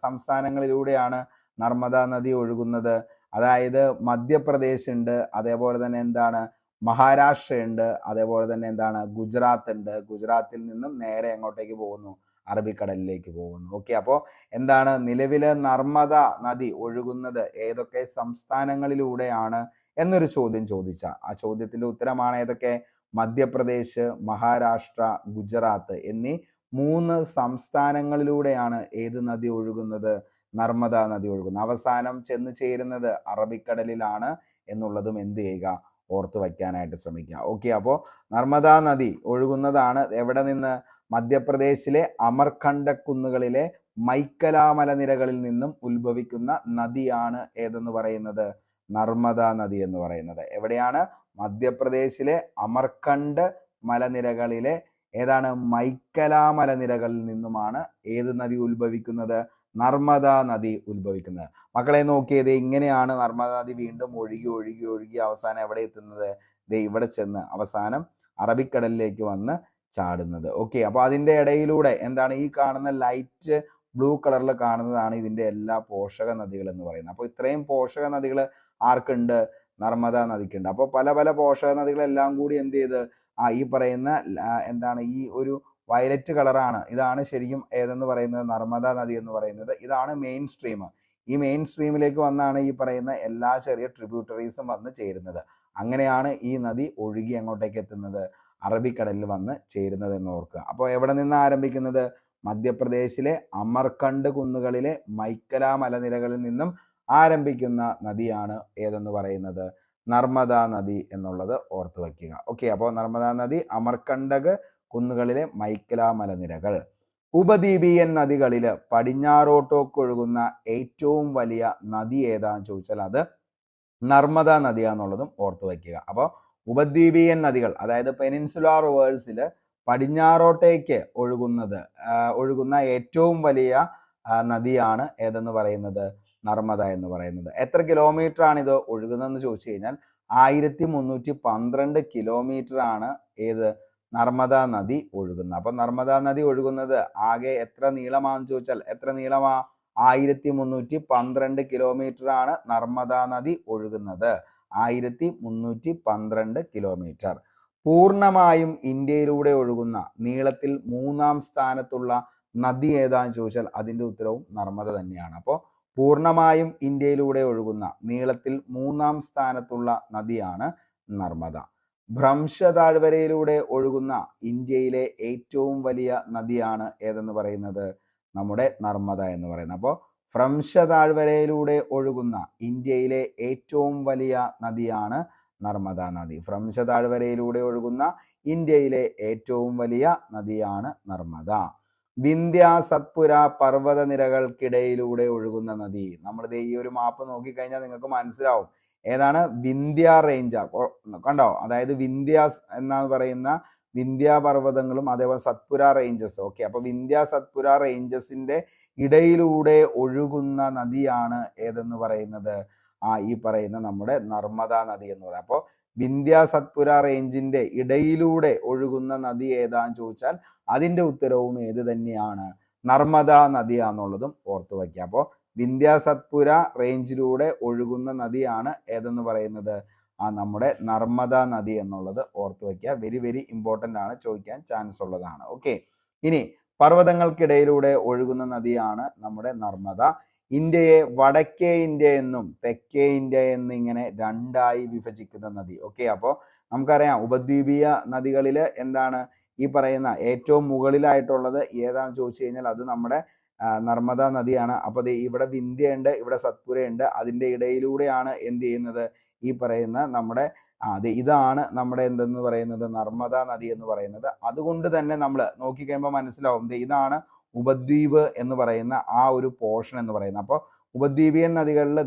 സംസ്ഥാനങ്ങളിലൂടെയാണ് നർമ്മദാ നദി ഒഴുകുന്നത്? അതായത് മധ്യപ്രദേശ് ഉണ്ട്, അതേപോലെ തന്നെ എന്താണ് മഹാരാഷ്ട്ര ഉണ്ട്, അതേപോലെ തന്നെ എന്താണ് ഗുജറാത്ത് ഉണ്ട്. ഗുജറാത്തിൽ നിന്നും നേരെ എങ്ങോട്ടേക്ക് പോകുന്നു? അറബിക്കടലിലേക്ക് പോകുന്നു. ഓക്കെ, അപ്പോൾ എന്താണ് നിലവിലെ നർമ്മദ നദി ഒഴുകുന്നത് ഏതൊക്കെ സംസ്ഥാനങ്ങളിലൂടെയാണ് എന്നൊരു ചോദ്യം ചോദിച്ച ആ ചോദ്യത്തിന്റെ ഉത്തരമാണ് ഏതൊക്കെ? മധ്യപ്രദേശ്, മഹാരാഷ്ട്ര, ഗുജറാത്ത് എന്നീ 3 സംസ്ഥാനങ്ങളിലൂടെയാണ് ഏത് നദി ഒഴുകുന്നത്? നർമ്മദ നദി ഒഴുകുന്നത്. അവസാനം ചെന്ന് ചേരുന്നത് അറബിക്കടലിലാണ് എന്നുള്ളതും എന്ത് ചെയ്യുക? ഓർത്തു വയ്ക്കാനായിട്ട് ശ്രമിക്കുക. ഓക്കെ, അപ്പോൾ നർമ്മദാ നദി ഒഴുകുന്നതാണ് എവിടെ നിന്ന്? മധ്യപ്രദേശിലെ അമർകണ്ടക് കുന്നുകളിലെ മൈക്കലാ മലനിരകളിൽ നിന്നും ഉത്ഭവിക്കുന്ന നദിയാണ് ഏതെന്ന് പറയുന്നത്? നർമ്മദാ നദി എന്ന് പറയുന്നത്. എവിടെയാണ്? മധ്യപ്രദേശിലെ അമർകണ്ട് മലനിരകളിലെ ഏതാണ്? മൈക്കലാ മലനിരകളിൽ നിന്നുമാണ് ഏത് നദി ഉത്ഭവിക്കുന്നത്? നർമ്മദാ നദി ഉത്ഭവിക്കുന്നത്. മക്കളെ നോക്കിയത് ഇങ്ങനെയാണ് നർമ്മദാ നദി വീണ്ടും ഒഴുകി ഒഴുകി ഒഴുകി അവസാനം എവിടെ എത്തുന്നത്? ദേ ഇവിടെ ചെന്ന് അവസാനം അറബിക്കടലിലേക്ക് വന്ന് ചാടുന്നത്. ഓക്കെ, അപ്പോൾ അതിൻ്റെ ഇടയിലൂടെ എന്താണ് ഈ കാണുന്ന ലൈറ്റ് ബ്ലൂ കളറിൽ കാണുന്നതാണ് ഇതിൻ്റെ എല്ലാ പോഷക നദികൾ എന്ന് പറയുന്നത്. അപ്പോൾ ഇത്രയും പോഷക നദികൾ ആർക്കുണ്ട്? നർമ്മദാ നദിക്കുണ്ട്. അപ്പോൾ പല പല പോഷക നദികളെല്ലാം കൂടി എന്ത് ചെയ്ത് ഈ പറയുന്ന എന്താണ് ഈ ഒരു വയലറ്റ് കളറാണ്, ഇതാണ് ശരിക്കും ഏതെന്ന് പറയുന്നത്? നർമ്മദാ നദി എന്ന് പറയുന്നത്. ഇതാണ് മെയിൻ സ്ട്രീം. ഈ മെയിൻ സ്ട്രീമിലേക്ക് വന്നാണ് ഈ പറയുന്ന എല്ലാ ചെറിയ ട്രിബ്യൂട്ടറീസും വന്ന് ചേരുന്നത്. അങ്ങനെയാണ് ഈ നദി ഒഴുകി എങ്ങോട്ടേക്ക് എത്തുന്നത്? അറബിക്കടലിൽ വന്ന് ചേരുന്നത് എന്ന് ഓർക്കുക. അപ്പോൾ എവിടെ നിന്ന് ആരംഭിക്കുന്നത്? മധ്യപ്രദേശിലെ അമർകണ്ട് കുന്നുകളിലെ മൈക്കലാ മലനിരകളിൽ നിന്നും ആരംഭിക്കുന്ന നദിയാണ് ഏതെന്ന് പറയുന്നത്? നർമ്മദാ നദി എന്നുള്ളത് ഓർത്തു വയ്ക്കുക. ഓക്കെ, അപ്പോൾ നർമ്മദാ നദി അമർകണ്ടക് കുന്നുകളിലെ മൈക്കലാ മലനിരകൾ. ഉപദ്വീപീയൻ നദികളിൽ പടിഞ്ഞാറോട്ടൊഴുകുന്ന ഏറ്റവും വലിയ നദി ഏതാന്ന് ചോദിച്ചാൽ അത് നർമ്മദാ നദിയാന്നുള്ളതും ഓർത്തു വയ്ക്കുക. അപ്പോൾ ഉപദ്വീപീയൻ നദികൾ, അതായത് പെനിൻസുലാർ റിവേഴ്സിൽ പടിഞ്ഞാറോട്ടേക്ക് ഒഴുകുന്ന ഏറ്റവും വലിയ നദിയാണ് ഏതെന്ന് പറയുന്നത്? നർമ്മദ എന്ന് പറയുന്നത്. എത്ര കിലോമീറ്റർ ആണ് ഇത് ഒഴുകുന്നതെന്ന് ചോദിച്ചു കഴിഞ്ഞാൽ 1312 കിലോമീറ്റർ ആണ് ഏത്? നർമ്മദാ നദി ഒഴുകുന്നത്. അപ്പൊ നർമ്മദാ നദി ഒഴുകുന്നത് ആകെ എത്ര നീളമാണെന്ന് ചോദിച്ചാൽ എത്ര നീളമാ? 1312 കിലോമീറ്റർ ആണ് നർമ്മദാ നദി ഒഴുകുന്നത്. 1312 കിലോമീറ്റർ. പൂർണ്ണമായും ഇന്ത്യയിലൂടെ ഒഴുകുന്ന നീളത്തിൽ 3-ാം സ്ഥാനത്തുള്ള നദി ഏതാന്ന് ചോദിച്ചാൽ അതിൻ്റെ ഉത്തരവും നർമ്മദ തന്നെയാണ്. അപ്പോൾ പൂർണ്ണമായും ഇന്ത്യയിലൂടെ ഒഴുകുന്ന നീളത്തിൽ 3-ാം സ്ഥാനത്തുള്ള നദിയാണ് നർമ്മദ. ഭ്രംശ താഴ്വരയിലൂടെ ഒഴുകുന്ന ഇന്ത്യയിലെ ഏറ്റവും വലിയ നദിയാണ് ഏതെന്ന് പറയുന്നത്? നമ്മുടെ നർമ്മദ എന്ന് പറയുന്നത്. അപ്പോൾ ഭ്രംശ താഴ്വരയിലൂടെ ഒഴുകുന്ന ഇന്ത്യയിലെ ഏറ്റവും വലിയ നദിയാണ് നർമ്മദ നദി. ഭ്രംശ താഴ്വരയിലൂടെ ഒഴുകുന്ന ഇന്ത്യയിലെ ഏറ്റവും വലിയ നദിയാണ് നർമ്മദ. വിന്ധ്യ സത്പുര പർവ്വത നിരകൾക്കിടയിലൂടെ ഒഴുകുന്ന നദി. നമ്മളിത് ഈ ഒരു മാപ്പ് നോക്കിക്കഴിഞ്ഞാൽ നിങ്ങൾക്ക് മനസ്സിലാവും ഏതാണ്? വിന്ധ്യ റേഞ്ച് കണ്ടോ? അതായത് വിന്ധ്യാസ് എന്ന് പറയുന്ന വിന്ധ്യ പർവ്വതങ്ങളും അതേപോലെ സത്പുര റേഞ്ചസ്. ഓക്കെ, അപ്പൊ വിന്ധ്യ സത്പുര റേഞ്ചസിന്റെ ഇടയിലൂടെ ഒഴുകുന്ന നദിയാണ് ഏതെന്ന് പറയുന്നത്? ഈ പറയുന്ന നമ്മുടെ നർമ്മദാ നദി എന്ന് പറയുന്നത്. അപ്പോൾ വിന്ധ്യ സത്പുര റേഞ്ചിന്റെ ഇടയിലൂടെ ഒഴുകുന്ന നദി ഏതാന്ന് ചോദിച്ചാൽ അതിന്റെ ഉത്തരവും ഏത് തന്നെയാണ്? നർമ്മദാ നദിയാന്നുള്ളതും ഓർത്തു വയ്ക്കുക. അപ്പോൾ വിന്ധ്യ സത്പുര റേഞ്ചിലൂടെ ഒഴുകുന്ന നദിയാണ് ഏതെന്ന് പറയുന്നത്? നമ്മുടെ നർമ്മദാ നദി എന്നുള്ളത് ഓർത്തു വയ്ക്കുക. വെരി വെരി ഇമ്പോർട്ടൻ്റ് ആണ്, ചോദിക്കാൻ ചാൻസ് ഉള്ളതാണ്. ഓക്കെ, ഇനി പർവ്വതങ്ങൾക്കിടയിലൂടെ ഒഴുകുന്ന നദിയാണ് നമ്മുടെ നർമ്മദ. ഇന്ത്യയെ വടക്കേ ഇന്ത്യ എന്നും തെക്കേ ഇന്ത്യ എന്നും ഇങ്ങനെ രണ്ടായി വിഭജിക്കുന്ന നദി. ഓക്കെ, അപ്പോൾ നമുക്കറിയാം ഉപദ്വീപീയ നദികളിൽ എന്താണ് ഈ പറയുന്ന ഏറ്റവും മുകളിലായിട്ടുള്ളത് ഏതാണെന്ന് ചോദിച്ചു കഴിഞ്ഞാൽ അത് നമ്മുടെ നർമ്മദ നദിയാണ്. അപ്പോൾ ഇവിടെ വിന്ധ്യ ഉണ്ട്, ഇവിടെ സത്പുര ഉണ്ട്. അതിൻ്റെ ഇടയിലൂടെയാണ് എന്ത് ചെയ്യുന്നത്, ഈ പറയുന്ന നമ്മുടെ ഇതാണ് നമ്മുടെ എന്തെന്ന് പറയുന്നത് നർമ്മദ നദി എന്ന് പറയുന്നത്. അതുകൊണ്ട് തന്നെ നമ്മൾ നോക്കിക്കഴിയുമ്പോൾ മനസ്സിലാവും ഇതാണ് ഉപദ്വീപ് എന്ന് പറയുന്ന ആ ഒരു പോർഷൻ എന്ന് പറയുന്നത്. അപ്പോൾ ഉപദ്വീപിയൻ നദികളിൽ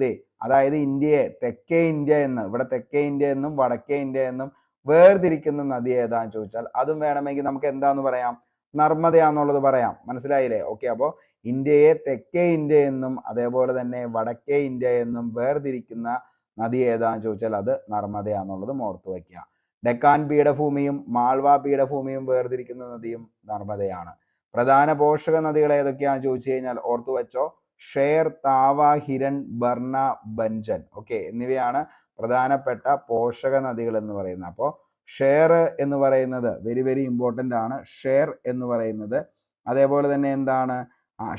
അതായത് ഇന്ത്യയെ തെക്കേ ഇന്ത്യ എന്ന്, ഇവിടെ തെക്കേ ഇന്ത്യ എന്നും വടക്കേ ഇന്ത്യ എന്നും വേർതിരിക്കുന്ന നദി ഏതാന്ന് ചോദിച്ചാൽ അതും വേണമെങ്കിൽ നമുക്ക് എന്താന്ന് പറയാം, നർമ്മദയാന്നുള്ളത് പറയാം. മനസ്സിലായില്ലേ? ഓക്കെ. അപ്പോൾ ഇന്ത്യയെ തെക്കേ ഇന്ത്യ എന്നും അതേപോലെ തന്നെ വടക്കേ ഇന്ത്യ എന്നും വേർതിരിക്കുന്ന നദി ഏതാന്ന് ചോദിച്ചാൽ അത് നർമ്മദയാന്നുള്ളതും ഓർത്തു വയ്ക്കുക. ഡെക്കാൻ പീഠഭൂമിയും മാൾവ പീഠഭൂമിയും വേർതിരിക്കുന്ന നദിയും നർമ്മദയാണ്. പ്രധാന പോഷക നദികൾ ഏതൊക്കെയാണെന്ന് ചോദിച്ചു കഴിഞ്ഞാൽ ഓർത്തു വെച്ചോ, ഷേർ, താവ, ഹിരൺ, ബർണ, ബഞ്ചൻ ഓക്കെ എന്നിവയാണ് പ്രധാനപ്പെട്ട പോഷക നദികൾ എന്ന് പറയുന്നത്. അപ്പോൾ ഷേർ എന്ന് പറയുന്നത് വെരി വെരി ഇമ്പോർട്ടൻ്റ് ആണ്. ഷേർ എന്ന് പറയുന്നത് അതേപോലെ തന്നെ എന്താണ്,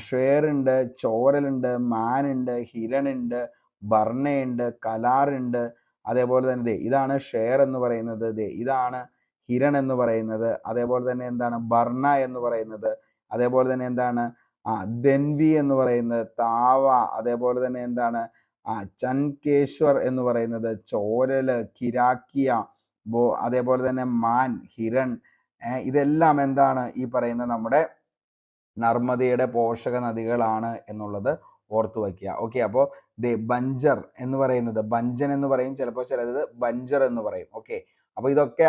ഷേർ ഉണ്ട്, ചോരലുണ്ട്, മാനുണ്ട്, ഹിരണുണ്ട്, ബർണയുണ്ട്, കലാറുണ്ട്. അതേപോലെ തന്നെ ഇതാണ് ഷേർ എന്ന് പറയുന്നത്, ഇതാണ് ഹിരൺ എന്ന് പറയുന്നത്. അതേപോലെ തന്നെ എന്താണ് ബർണ എന്ന് പറയുന്നത്. അതേപോലെ തന്നെ എന്താണ് ദൻവി എന്ന് പറയുന്നത്, താവ. അതേപോലെ തന്നെ എന്താണ് ചൻകേശ്വർ എന്ന് പറയുന്നത്, ചോരല്, കിരാക്കിയ, അതേപോലെ തന്നെ മാൻ, ഹിരൺ. ഇതെല്ലാം എന്താണ് ഈ പറയുന്ന നമ്മുടെ നർമ്മദയുടെ പോഷക നദികളാണ് എന്നുള്ളത് ഓർത്തു വയ്ക്കുക. ഓക്കെ. അപ്പോൾ ബഞ്ചർ എന്ന് പറയുന്നത്, ബഞ്ചൻ എന്ന് പറയും, ചിലപ്പോൾ ചിലത് ബഞ്ചർ എന്ന് പറയും. ഓക്കെ. അപ്പോൾ ഇതൊക്കെ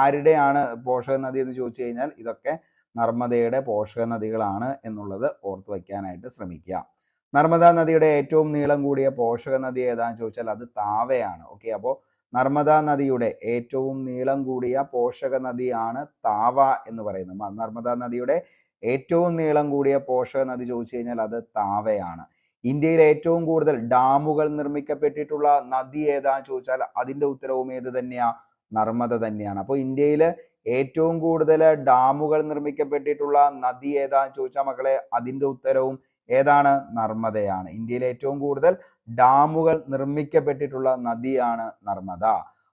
ആരുടെയാണ് പോഷക നദി എന്ന് ചോദിച്ചു കഴിഞ്ഞാൽ ഇതൊക്കെ നർമ്മദയുടെ പോഷക നദികളാണ് എന്നുള്ളത് ഓർത്തു വയ്ക്കാനായിട്ട് ശ്രമിക്കുക. നർമ്മദ നദിയുടെ ഏറ്റവും നീളം കൂടിയ പോഷക നദി ഏതാണെന്ന് ചോദിച്ചാൽ അത് താവയാണ്. ഓക്കെ. അപ്പോൾ നർമ്മദ നദിയുടെ ഏറ്റവും നീളം കൂടിയ പോഷക നദിയാണ് താവ എന്ന് പറയുന്നത്. നർമ്മദ നദിയുടെ ഏറ്റവും നീളം കൂടിയ പോഷക നദി ചോദിച്ചു കഴിഞ്ഞാൽ അത് താവയാണ്. ഇന്ത്യയിൽ ഏറ്റവും കൂടുതൽ ഡാമുകൾ നിർമ്മിക്കപ്പെട്ടിട്ടുള്ള നദി ഏതാന്ന് ചോദിച്ചാൽ അതിന്റെ ഉത്തരവും ഏത് തന്നെയാ, നർമ്മദ തന്നെയാണ്. അപ്പോൾ ഇന്ത്യയിൽ ഏറ്റവും കൂടുതൽ ഡാമുകൾ നിർമ്മിക്കപ്പെട്ടിട്ടുള്ള നദി ഏതാന്ന് ചോദിച്ചാൽ മക്കളെ അതിന്റെ ഉത്തരവും ഏതാണ്, നർമ്മദയാണ്. ഇന്ത്യയിൽ ഏറ്റവും കൂടുതൽ ഡാമുകൾ നിർമ്മിക്കപ്പെട്ടിട്ടുള്ള നദിയാണ് നർമ്മദ.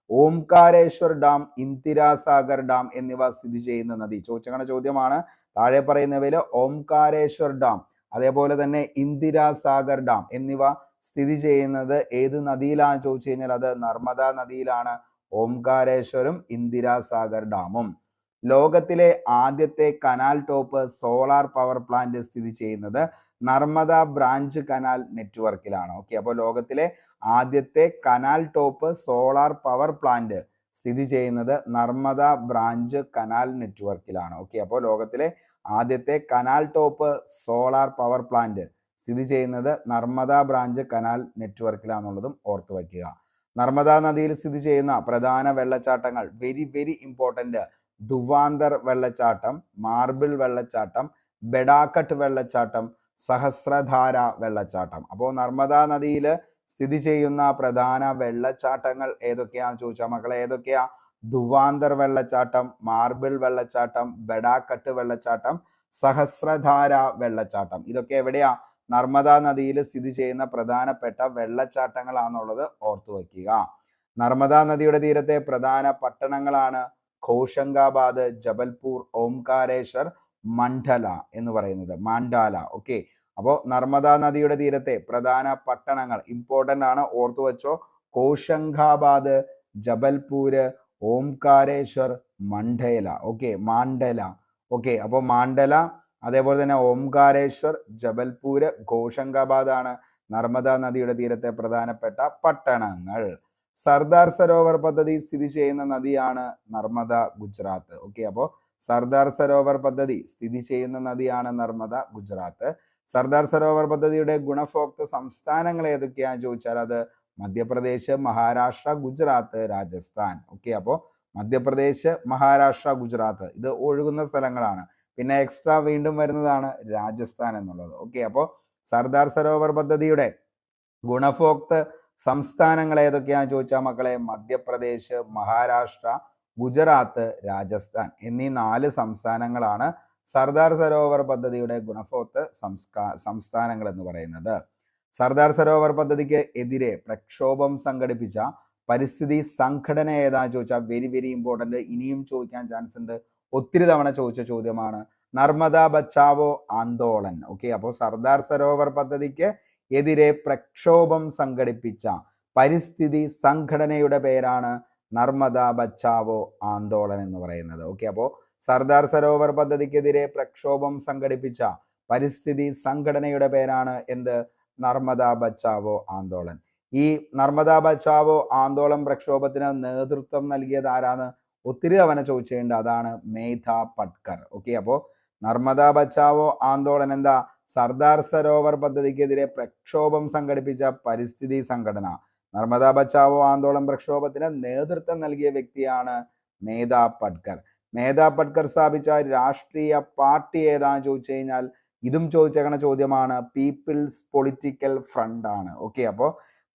ഓംകാരേശ്വർ ഡാം, ഇന്ദിരാസാഗർ ഡാം എന്നിവ സ്ഥിതി ചെയ്യുന്ന നദി ചോദിച്ചങ്ങനെ ചോദ്യമാണ്. താഴെ പറയുന്നവയിൽ ഓംകാരേശ്വർ ഡാം അതേപോലെ തന്നെ ഇന്ദിരാസാഗർ ഡാം എന്നിവ സ്ഥിതി ചെയ്യുന്നത് ഏത് നദിയിലാണെന്ന് ചോദിച്ചു കഴിഞ്ഞാൽ അത് നർമ്മദ നദിയിലാണ്, ഓംകാരേശ്വരും ഇന്ദിരാസാഗർ ഡാമും. ലോകത്തിലെ ആദ്യത്തെ canal top solar power plant സ്ഥിതി ചെയ്യുന്നത് നർമ്മദ ബ്രാഞ്ച് കനാൽ നെറ്റ്വർക്കിലാണ്. ഓക്കെ. അപ്പോൾ ലോകത്തിലെ ആദ്യത്തെ canal top solar power plant സ്ഥിതി ചെയ്യുന്നത് നർമ്മദ ബ്രാഞ്ച് കനാൽ നെറ്റ്വർക്കിലാണ്. ഓക്കെ. അപ്പോൾ ലോകത്തിലെ ആദ്യത്തെ canal top solar power plant സ്ഥിതി ചെയ്യുന്നത് നർമ്മദ ബ്രാഞ്ച് കനാൽ നെറ്റ്വർക്കിലാണെന്നുള്ളതും ഓർത്തു വയ്ക്കുക. നർമ്മദ നദിയിൽ സ്ഥിതി ചെയ്യുന്ന പ്രധാന വെള്ളച്ചാട്ടങ്ങൾ വെരി വെരി ഇമ്പോർട്ടൻ്റ്: ധുവാന്തർ വെള്ളച്ചാട്ടം, മാർബിൾ വെള്ളച്ചാട്ടം, ബെഡാക്കട്ട് വെള്ളച്ചാട്ടം, സഹസ്രധാര വെള്ളച്ചാട്ടം. അപ്പോൾ നർമ്മദ നദിയിൽ സ്ഥിതി ചെയ്യുന്ന പ്രധാന വെള്ളച്ചാട്ടങ്ങൾ ഏതൊക്കെയാന്ന് ചോദിച്ചാൽ മക്കളെ ഏതൊക്കെയാ? ധുവാന്തർ വെള്ളച്ചാട്ടം, മാർബിൾ വെള്ളച്ചാട്ടം, ബെഡാക്കട്ട് വെള്ളച്ചാട്ടം, സഹസ്രധാര വെള്ളച്ചാട്ടം. ഇതൊക്കെ എവിടെയാ? നർമ്മദ നദിയിൽ സ്ഥിതി ചെയ്യുന്ന പ്രധാനപ്പെട്ട വെള്ളച്ചാട്ടങ്ങളാണെന്നുള്ളത് ഓർത്തു വയ്ക്കുക. നർമ്മദ നദിയുടെ തീരത്തെ പ്രധാന പട്ടണങ്ങളാണ് ഘോഷങ്കാബാദ്, ജബൽപൂർ, ഓംകാരേശ്വർ, മണ്ഡല എന്ന് പറയുന്നത്, മാണ്ഡാല. ഓക്കെ. അപ്പോൾ നർമ്മദ നദിയുടെ തീരത്തെ പ്രധാന പട്ടണങ്ങൾ ഇമ്പോർട്ടൻ്റ് ആണ്, ഓർത്തു വെച്ചോ. ഘോഷങ്കാബാദ്, ജബൽപൂര്, ഓംകാരേശ്വർ, മണ്ഡല. ഓക്കെ, മാണ്ഡല. ഓക്കെ. അപ്പോൾ മാണ്ഡല, അതേപോലെ തന്നെ ഓംകാരേശ്വർ, ജബൽപൂര്, ഘോഷങ്കാബാദ് ആണ് നർമ്മദ നദിയുടെ തീരത്തെ പ്രധാനപ്പെട്ട പട്ടണങ്ങൾ. സർദാർ സരോവർ പദ്ധതി സ്ഥിതി ചെയ്യുന്ന നദിയാണ് നർമ്മദ, ഗുജറാത്ത്. ഓക്കെ. അപ്പോൾ സർദാർ സരോവർ പദ്ധതി സ്ഥിതി ചെയ്യുന്ന നദിയാണ് നർമ്മദ, ഗുജറാത്ത്. സർദാർ സരോവർ പദ്ധതിയുടെ ഗുണഭോക്തൃ സംസ്ഥാനങ്ങൾ ഏതൊക്കെയാണെന്ന് ചോദിച്ചാൽ അത് മധ്യപ്രദേശ്, മഹാരാഷ്ട്ര, ഗുജറാത്ത്, രാജസ്ഥാൻ. ഓക്കെ. അപ്പോൾ മധ്യപ്രദേശ്, മഹാരാഷ്ട്ര, ഗുജറാത്ത് ഇത് ഒഴുകുന്ന സ്ഥലങ്ങളാണ്. പിന്നെ എക്സ്ട്രാ വീണ്ടും വരുന്നതാണ് രാജസ്ഥാൻ എന്നുള്ളത്. ഓക്കെ. അപ്പോൾ സർദാർ സരോവർ പദ്ധതിയുടെ ഗുണഭോക്തൃ സംസ്ഥാനങ്ങൾ ഏതൊക്കെയാണെന്ന് ചോദിച്ചാൽ മക്കളെ മധ്യപ്രദേശ്, മഹാരാഷ്ട്ര, ഗുജറാത്ത്, രാജസ്ഥാൻ എന്നീ 4 സംസ്ഥാനങ്ങളാണ് സർദാർ സരോവർ പദ്ധതിയുടെ ഗുണഭോക്തൃ സംസ്ഥാനങ്ങൾ എന്ന് പറയുന്നത്. സർദാർ സരോവർ പദ്ധതിക്ക് എതിരെ പ്രക്ഷോഭം സംഘടിപ്പിച്ച പരിസ്ഥിതി സംഘടന ഏതാണെന്ന് ചോദിച്ചാൽ വെരി വെരി ഇമ്പോർട്ടൻ്റ്, ഇനിയും ചോദിക്കാൻ ചാൻസ് ഉണ്ട്, ഒത്തിരി തവണ ചോദിച്ച ചോദ്യമാണ്. നർമ്മദ ബച്ചാവോ ആന്തോളൻ. ഓക്കെ, അപ്പോൾ സർദാർ സരോവർ പദ്ധതിക്ക് എതിരെ പ്രക്ഷോഭം സംഘടിപ്പിച്ച പരിസ്ഥിതി സംഘടനയുടെ പേരാണ് നർമ്മദ ബച്ചാവോ ആന്തോളൻ എന്ന് പറയുന്നത്. ഓക്കെ, അപ്പോൾ സർദാർ സരോവർ പദ്ധതിക്കെതിരെ പ്രക്ഷോഭം സംഘടിപ്പിച്ച പരിസ്ഥിതി സംഘടനയുടെ പേരാണ് എന്ത്? നർമ്മദ ബച്ചാവോ ആന്തോളൻ. ഈ നർമ്മദ ബച്ചാവോ ആന്തോളൻ പ്രക്ഷോഭത്തിന് നേതൃത്വം നൽകിയത് ആരാണ്? ഒത്തിരി തവണ ചോദിച്ചിട്ടുണ്ട്. അതാണ് മേധ പട്കർ. ഓക്കെ, അപ്പോൾ നർമ്മദ ബച്ചാവോ ആന്തോളൻ എന്താ? സർദാർ സരോവർ പദ്ധതിക്കെതിരെ പ്രക്ഷോഭം സംഘടിപ്പിച്ച പരിസ്ഥിതി സംഘടന. നർമ്മദ ബച്ചാവോ ആന്തോളൻ പ്രക്ഷോഭത്തിന് നേതൃത്വം നൽകിയ വ്യക്തിയാണ് മേധ പട്കർ. മേധ പട്കർ സ്ഥാപിച്ച രാഷ്ട്രീയ പാർട്ടി ഏതാന്ന് ചോദിച്ചു കഴിഞ്ഞാൽ ഇതും ചോദിച്ചേക്കണ ചോദ്യമാണ്. പീപ്പിൾസ് പൊളിറ്റിക്കൽ ഫ്രണ്ട് ആണ്. ഓക്കെ, അപ്പോൾ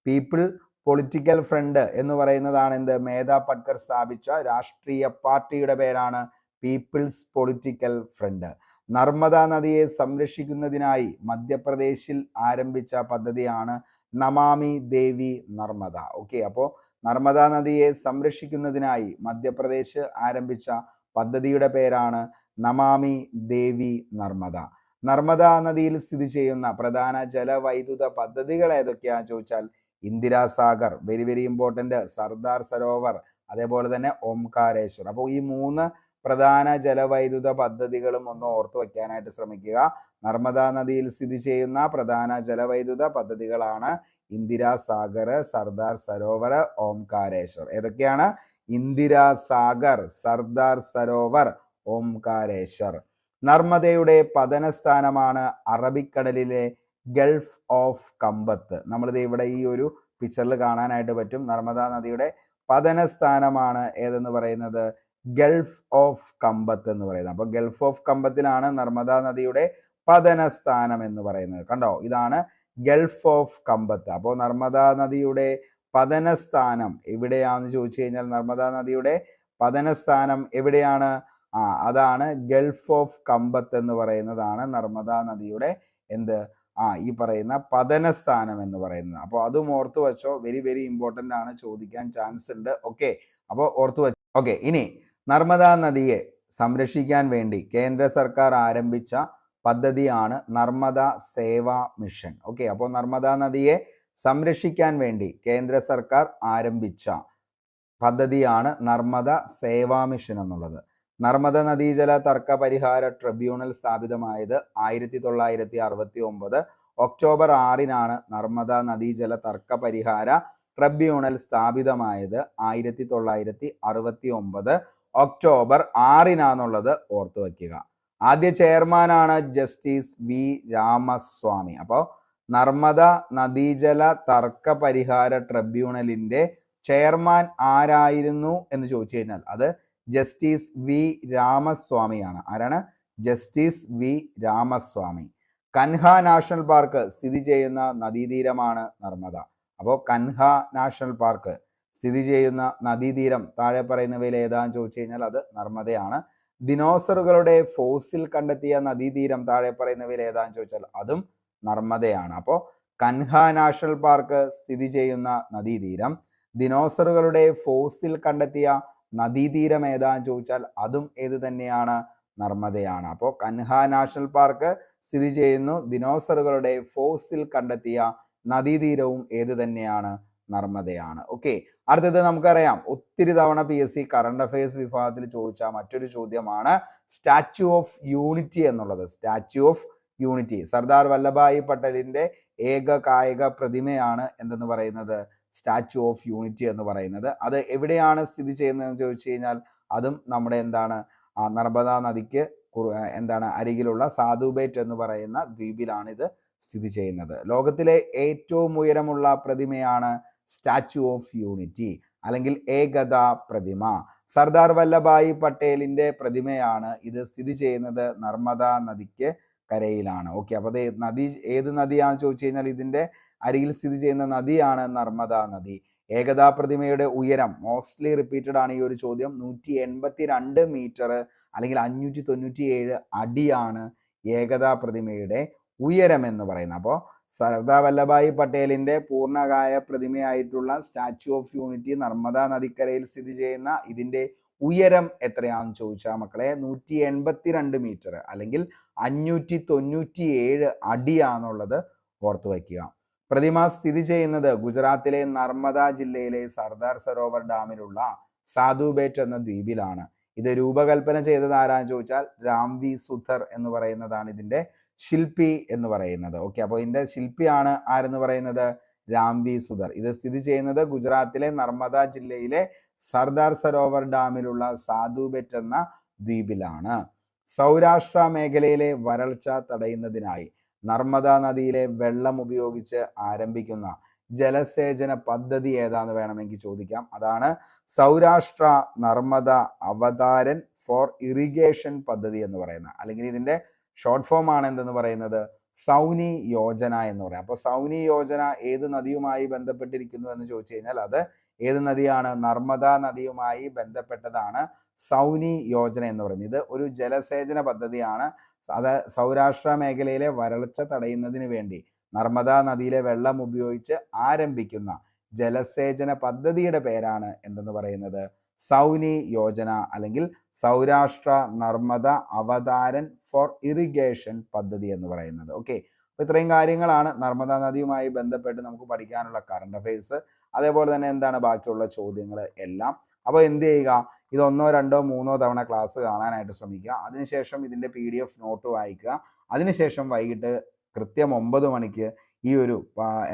പീപ്പിൾ പൊളിറ്റിക്കൽ ഫ്രണ്ട് എന്ന് പറയുന്നതാണ് എന്ത്? മേധ പട്കർ സ്ഥാപിച്ച രാഷ്ട്രീയ പാർട്ടിയുടെ പേരാണ് പീപ്പിൾസ് പൊളിറ്റിക്കൽ ഫ്രണ്ട്. നർമ്മദ നദിയെ സംരക്ഷിക്കുന്നതിനായി മധ്യപ്രദേശിൽ ആരംഭിച്ച പദ്ധതിയാണ് നമാമി ദേവി നർമ്മദ. ഓക്കെ, അപ്പോൾ നർമ്മദ നദിയെ സംരക്ഷിക്കുന്നതിനായി മധ്യപ്രദേശ് ആരംഭിച്ച പദ്ധതിയുടെ പേരാണ് നമാമി ദേവി നർമ്മദ. നർമ്മദ നദിയിൽ സ്ഥിതി ചെയ്യുന്ന പ്രധാന ജലവൈദ്യുത പദ്ധതികൾ ഏതൊക്കെയാണെന്ന് ചോദിച്ചാൽ Indira Sagar, very very important, Sardar Sarovar, അതേപോലെ തന്നെ ഓംകാരേശ്വർ. അപ്പോൾ ഈ 3 പ്രധാന ജലവൈദ്യുത പദ്ധതികളും ഒന്ന് ഓർത്തു വയ്ക്കാനായിട്ട് ശ്രമിക്കുക. നർമ്മദ നദിയിൽ സ്ഥിതി ചെയ്യുന്ന പ്രധാന ജലവൈദ്യുത പദ്ധതികളാണ് ഇന്ദിരാ സാഗർ, സർദാർ സരോവർ, ഓംകാരേശ്വർ. ഏതൊക്കെയാണ്? ഇന്ദിരാ സാഗർ, സർദാർ സരോവർ, ഓംകാരേശ്വർ. നർമ്മദയുടെ പതനസ്ഥാനമാണ് അറബിക്കടലിലെ ഗൾഫ് ഓഫ് കമ്പത്ത്. നമ്മളിത് ഇവിടെ ഈ ഒരു പിക്ചറിൽ കാണാനായിട്ട് പറ്റും. നർമ്മദ നദിയുടെ പതനസ്ഥാനമാണ് ഏതെന്ന് പറയുന്നത്? ഗൾഫ് ഓഫ് കമ്പത്ത് എന്ന് പറയുന്നത്. അപ്പോൾ ഗൾഫ് ഓഫ് കമ്പത്തിലാണ് നർമ്മദ നദിയുടെ പതനസ്ഥാനം എന്ന് പറയുന്നത്. കണ്ടോ, ഇതാണ് ഗൾഫ് ഓഫ് കമ്പത്ത്. അപ്പോൾ നർമ്മദ നദിയുടെ പതനസ്ഥാനം എവിടെയാണെന്ന് ചോദിച്ചു കഴിഞ്ഞാൽ നർമ്മദ നദിയുടെ പതനസ്ഥാനം എവിടെയാണ്? അതാണ് ഗൾഫ് ഓഫ് കമ്പത്ത് എന്ന് പറയുന്നതാണ് നർമ്മദ നദിയുടെ എന്ത്? ഈ പറയുന്ന പതനസ്ഥാനം എന്ന് പറയുന്നത്. അപ്പോൾ അതും ഓർത്തു വെച്ചോ, വെരി വെരി ഇമ്പോർട്ടൻ്റ് ആണ്, ചോദിക്കാൻ ചാൻസ് ഉണ്ട്. ഓക്കെ, അപ്പോൾ ഓർത്തു വെച്ചോ. ഓക്കെ, ഇനി നർമ്മദ നദിയെ സംരക്ഷിക്കാൻ വേണ്ടി കേന്ദ്ര സർക്കാർ ആരംഭിച്ച പദ്ധതിയാണ് നർമ്മദ സേവാ മിഷൻ. ഓക്കെ, അപ്പോൾ നർമ്മദ നദിയെ സംരക്ഷിക്കാൻ വേണ്ടി കേന്ദ്ര സർക്കാർ ആരംഭിച്ച പദ്ധതിയാണ് നർമ്മദ സേവാ മിഷൻ എന്നുള്ളത്. നർമ്മദ നദീജല തർക്ക പരിഹാര ട്രിബ്യൂണൽ സ്ഥാപിതമായത് 1969 ഒക്ടോബർ 6-നാണ് നർമ്മദ നദീജല തർക്ക പരിഹാര ട്രിബ്യൂണൽ സ്ഥാപിതമായത്. 1969 ഒക്ടോബർ 6-നാന്നുള്ളത് ഓർത്തു വയ്ക്കുക. ആദ്യ ചെയർമാനാണ് ജസ്റ്റിസ് വി രാമസ്വാമി. അപ്പോൾ നർമ്മദ നദീജല തർക്ക പരിഹാര ട്രിബ്യൂണലിന്റെ ചെയർമാൻ ആരായിരുന്നു എന്ന് ചോദിച്ചു കഴിഞ്ഞാൽ അത് ജസ്റ്റിസ് വി രാമസ്വാമിയാണ്. ആരാണ്? Justice V Ramaswamy. Kanha national park സ്ഥിതി ചെയ്യുന്ന നദീതീരമാണ് നർമ്മദ. അപ്പോൾ കൻഹ നാഷണൽ പാർക്ക് സ്ഥിതി ചെയ്യുന്ന നദീതീരം താഴെ പറയുന്നവയിൽ ഏതാന്ന് ചോദിച്ചു കഴിഞ്ഞാൽ അത് നർമ്മദയാണ്. ദിനോസറുകളുടെ ഫോസിൽ കണ്ടെത്തിയ നദീതീരം താഴെ പറയുന്നവയിൽ ഏതാന്ന് ചോദിച്ചാൽ അതും നർമ്മദയാണ്. അപ്പോൾ കൻഹ നാഷണൽ പാർക്ക് സ്ഥിതി ചെയ്യുന്ന നദീതീരം, ദിനോസറുകളുടെ ഫോസിൽ കണ്ടെത്തിയ നദീതീരം ഏതാന്ന് ചോദിച്ചാൽ അതും ഏത് തന്നെയാണ്? നർമ്മദയാണ്. അപ്പോൾ കൻഹ നാഷണൽ പാർക്ക് സ്ഥിതി ചെയ്യുന്നു, ദിനോസറുകളുടെ ഫോസിൽ കണ്ടെത്തിയ നദീതീരവും ഏത് തന്നെയാണ്? നർമ്മദയാണ്. ഓക്കെ, അടുത്തത് നമുക്കറിയാം ഒത്തിരി തവണ PSC കറണ്ട് അഫയേഴ്സ് വിഭാഗത്തിൽ ചോദിച്ച മറ്റൊരു ചോദ്യമാണ് സ്റ്റാച്യു ഓഫ് യൂണിറ്റി എന്നുള്ളത്. Statue of unity Sardar Vallabhbhai പട്ടേലിന്റെ ഏക കായിക പ്രതിമയാണ് എന്തെന്ന് പറയുന്നത്? സ്റ്റാച്യു ഓഫ് യൂണിറ്റി എന്ന് പറയുന്നത്. അത് എവിടെയാണ് സ്ഥിതി ചെയ്യുന്നതെന്ന് ചോദിച്ചു കഴിഞ്ഞാൽ അതും നമ്മുടെ എന്താണ്? നർമ്മദ നദിക്ക് എന്താണ് അരികിലുള്ള സാധുബേറ്റ് എന്ന് പറയുന്ന ദ്വീപിലാണ് ഇത് സ്ഥിതി ചെയ്യുന്നത്. ലോകത്തിലെ ഏറ്റവും ഉയരമുള്ള പ്രതിമയാണ് സ്റ്റാച്യു ഓഫ് യൂണിറ്റി അല്ലെങ്കിൽ ഏകതാ പ്രതിമ. സർദാർ വല്ലഭായ് പട്ടേലിന്റെ പ്രതിമയാണ്. ഇത് സ്ഥിതി ചെയ്യുന്നത് നർമ്മദ നദിക്ക് കരയിലാണ്. ഓക്കെ, അപ്പോൾ അത് ഏത് നദിയാണെന്ന് ചോദിച്ചു കഴിഞ്ഞാൽ ഇതിന്റെ അരികിൽ സ്ഥിതി ചെയ്യുന്ന നദിയാണ് നർമ്മദ നദി. ഏകതാ പ്രതിമയുടെ ഉയരം മോസ്റ്റ്ലി റിപ്പീറ്റഡ് ആണ് ഈ ഒരു ചോദ്യം. 182 മീറ്റർ അല്ലെങ്കിൽ 597 അടിയാണ് ഏകതാ പ്രതിമയുടെ ഉയരം എന്ന് പറയുന്നത്. അപ്പോൾ സർദാർ വല്ലഭായ് പട്ടേലിന്റെ പൂർണ്ണകായ പ്രതിമയായിട്ടുള്ള സ്റ്റാച്യു ഓഫ് യൂണിറ്റി നർമ്മദ നദിക്കരയിൽ സ്ഥിതി ചെയ്യുന്ന ഇതിന്റെ ഉയരം എത്രയാണെന്ന് ചോദിച്ചാൽ മക്കളെ 182 മീറ്റർ അല്ലെങ്കിൽ 597 അടിയാണുള്ളത് ഓർത്തു വയ്ക്കുക. പ്രതിമ സ്ഥിതി ചെയ്യുന്നത് ഗുജറാത്തിലെ നർമ്മദ ജില്ലയിലെ സർദാർ സരോവർ ഡാമിലുള്ള സാധുബേറ്റ് എന്ന ദ്വീപിലാണ്. ഇത് രൂപകൽപ്പന ചെയ്തത് ആരാന്ന് ചോദിച്ചാൽ രാംവി സുധർ എന്ന് പറയുന്നതാണ് ഇതിന്റെ ശില്പി എന്ന് പറയുന്നത്. ഓക്കെ, അപ്പോൾ ഇതിന്റെ ശില്പിയാണ് ആരെന്ന് പറയുന്നത് രാംവി സുധർ. ഇത് സ്ഥിതി ചെയ്യുന്നത് ഗുജറാത്തിലെ നർമ്മദ ജില്ലയിലെ സർദാർ സരോവർ ഡാമിലുള്ള സാധുബെറ്റ് എന്ന ദ്വീപിലാണ്. സൗരാഷ്ട്ര മേഖലയിലെ വരൾച്ച തടയുന്നതിനായി നർമ്മദ നദിയിലെ വെള്ളം ഉപയോഗിച്ച് ആരംഭിക്കുന്ന ജലസേചന പദ്ധതി ഏതാന്ന് വേണമെങ്കിൽ ചോദിക്കാം. അതാണ് സൗരാഷ്ട്ര നർമ്മദ അവതാരൻ ഫോർ ഇറിഗേഷൻ പദ്ധതി എന്ന് പറയുന്നത്, അല്ലെങ്കിൽ ഇതിന്റെ ഷോർട്ട് ഫോം ആണ് എന്തെന്ന് പറയുന്നത് സൗനി യോജന എന്ന് പറയാം. അപ്പോൾ സൗനി യോജന ഏത് നദിയുമായി ബന്ധപ്പെട്ടിരിക്കുന്നു എന്ന് ചോദിച്ചു കഴിഞ്ഞാൽ അത് ഏത് നദിയാണ്? നർമ്മദ നദിയുമായി ബന്ധപ്പെട്ടതാണ് സൗനി യോജന എന്ന് പറയുന്നത്. ഇത് ഒരു ജലസേചന പദ്ധതിയാണ്. അത് സൗരാഷ്ട്ര മേഖലയിലെ വരൾച്ച തടയുന്നതിന് വേണ്ടി നർമ്മദ നദിയിലെ വെള്ളം ഉപയോഗിച്ച് ആരംഭിക്കുന്ന ജലസേചന പദ്ധതിയുടെ പേരാണ് എന്തെന്ന് പറയുന്നത് സൗനി യോജന അല്ലെങ്കിൽ സൗരാഷ്ട്ര നർമ്മദ അവതാരൻ ഫോർ ഇറിഗേഷൻ പദ്ധതി എന്ന് പറയുന്നത്. ഓക്കെ, അപ്പോൾ ഇത്രയും കാര്യങ്ങളാണ് നർമ്മദ നദിയുമായി ബന്ധപ്പെട്ട് നമുക്ക് പഠിക്കാനുള്ള കറണ്ട് അഫയേഴ്സ്. അതേപോലെ തന്നെ എന്താണ് ബാക്കിയുള്ള ചോദ്യങ്ങൾ എല്ലാം. അപ്പോൾ എന്ത് ചെയ്യുക, ഇത് 1, 2, 3 തവണ ക്ലാസ് കാണാനായിട്ട് ശ്രമിക്കുക. അതിനുശേഷം ഇതിന്റെ PDF നോട്ട് വായിക്കുക. അതിനുശേഷം വൈകിട്ട് കൃത്യം 9 മണിക്ക് ഈ ഒരു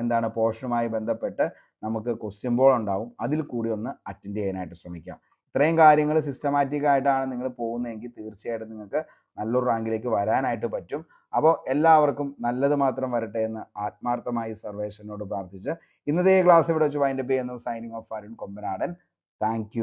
എന്താണ് പോർഷനുമായി ബന്ധപ്പെട്ട് നമുക്ക് ക്വസ്റ്റ്യൻ ബോൾ ഉണ്ടാവും. അതിൽ കൂടി ഒന്ന് അറ്റൻഡ് ചെയ്യാനായിട്ട് ശ്രമിക്കാം. ഇത്രയും കാര്യങ്ങൾ സിസ്റ്റമാറ്റിക് ആയിട്ടാണ് നിങ്ങൾ പോകുന്നതെങ്കിൽ തീർച്ചയായിട്ടും നിങ്ങൾക്ക് നല്ലൊരു റാങ്കിലേക്ക് വരാനായിട്ട് പറ്റും. അപ്പോൾ എല്ലാവർക്കും നല്ലത് മാത്രം വരട്ടെ എന്ന് ആത്മാർത്ഥമായി സർവേശ്വരനോട് പ്രാർത്ഥിച്ച് ഇന്നത്തെ ക്ലാസ് ഇവിടെ വെച്ച് വൈൻഡപ്പ് ചെയ്യുന്നു. Signing off Arun Kombanadan. Thank you.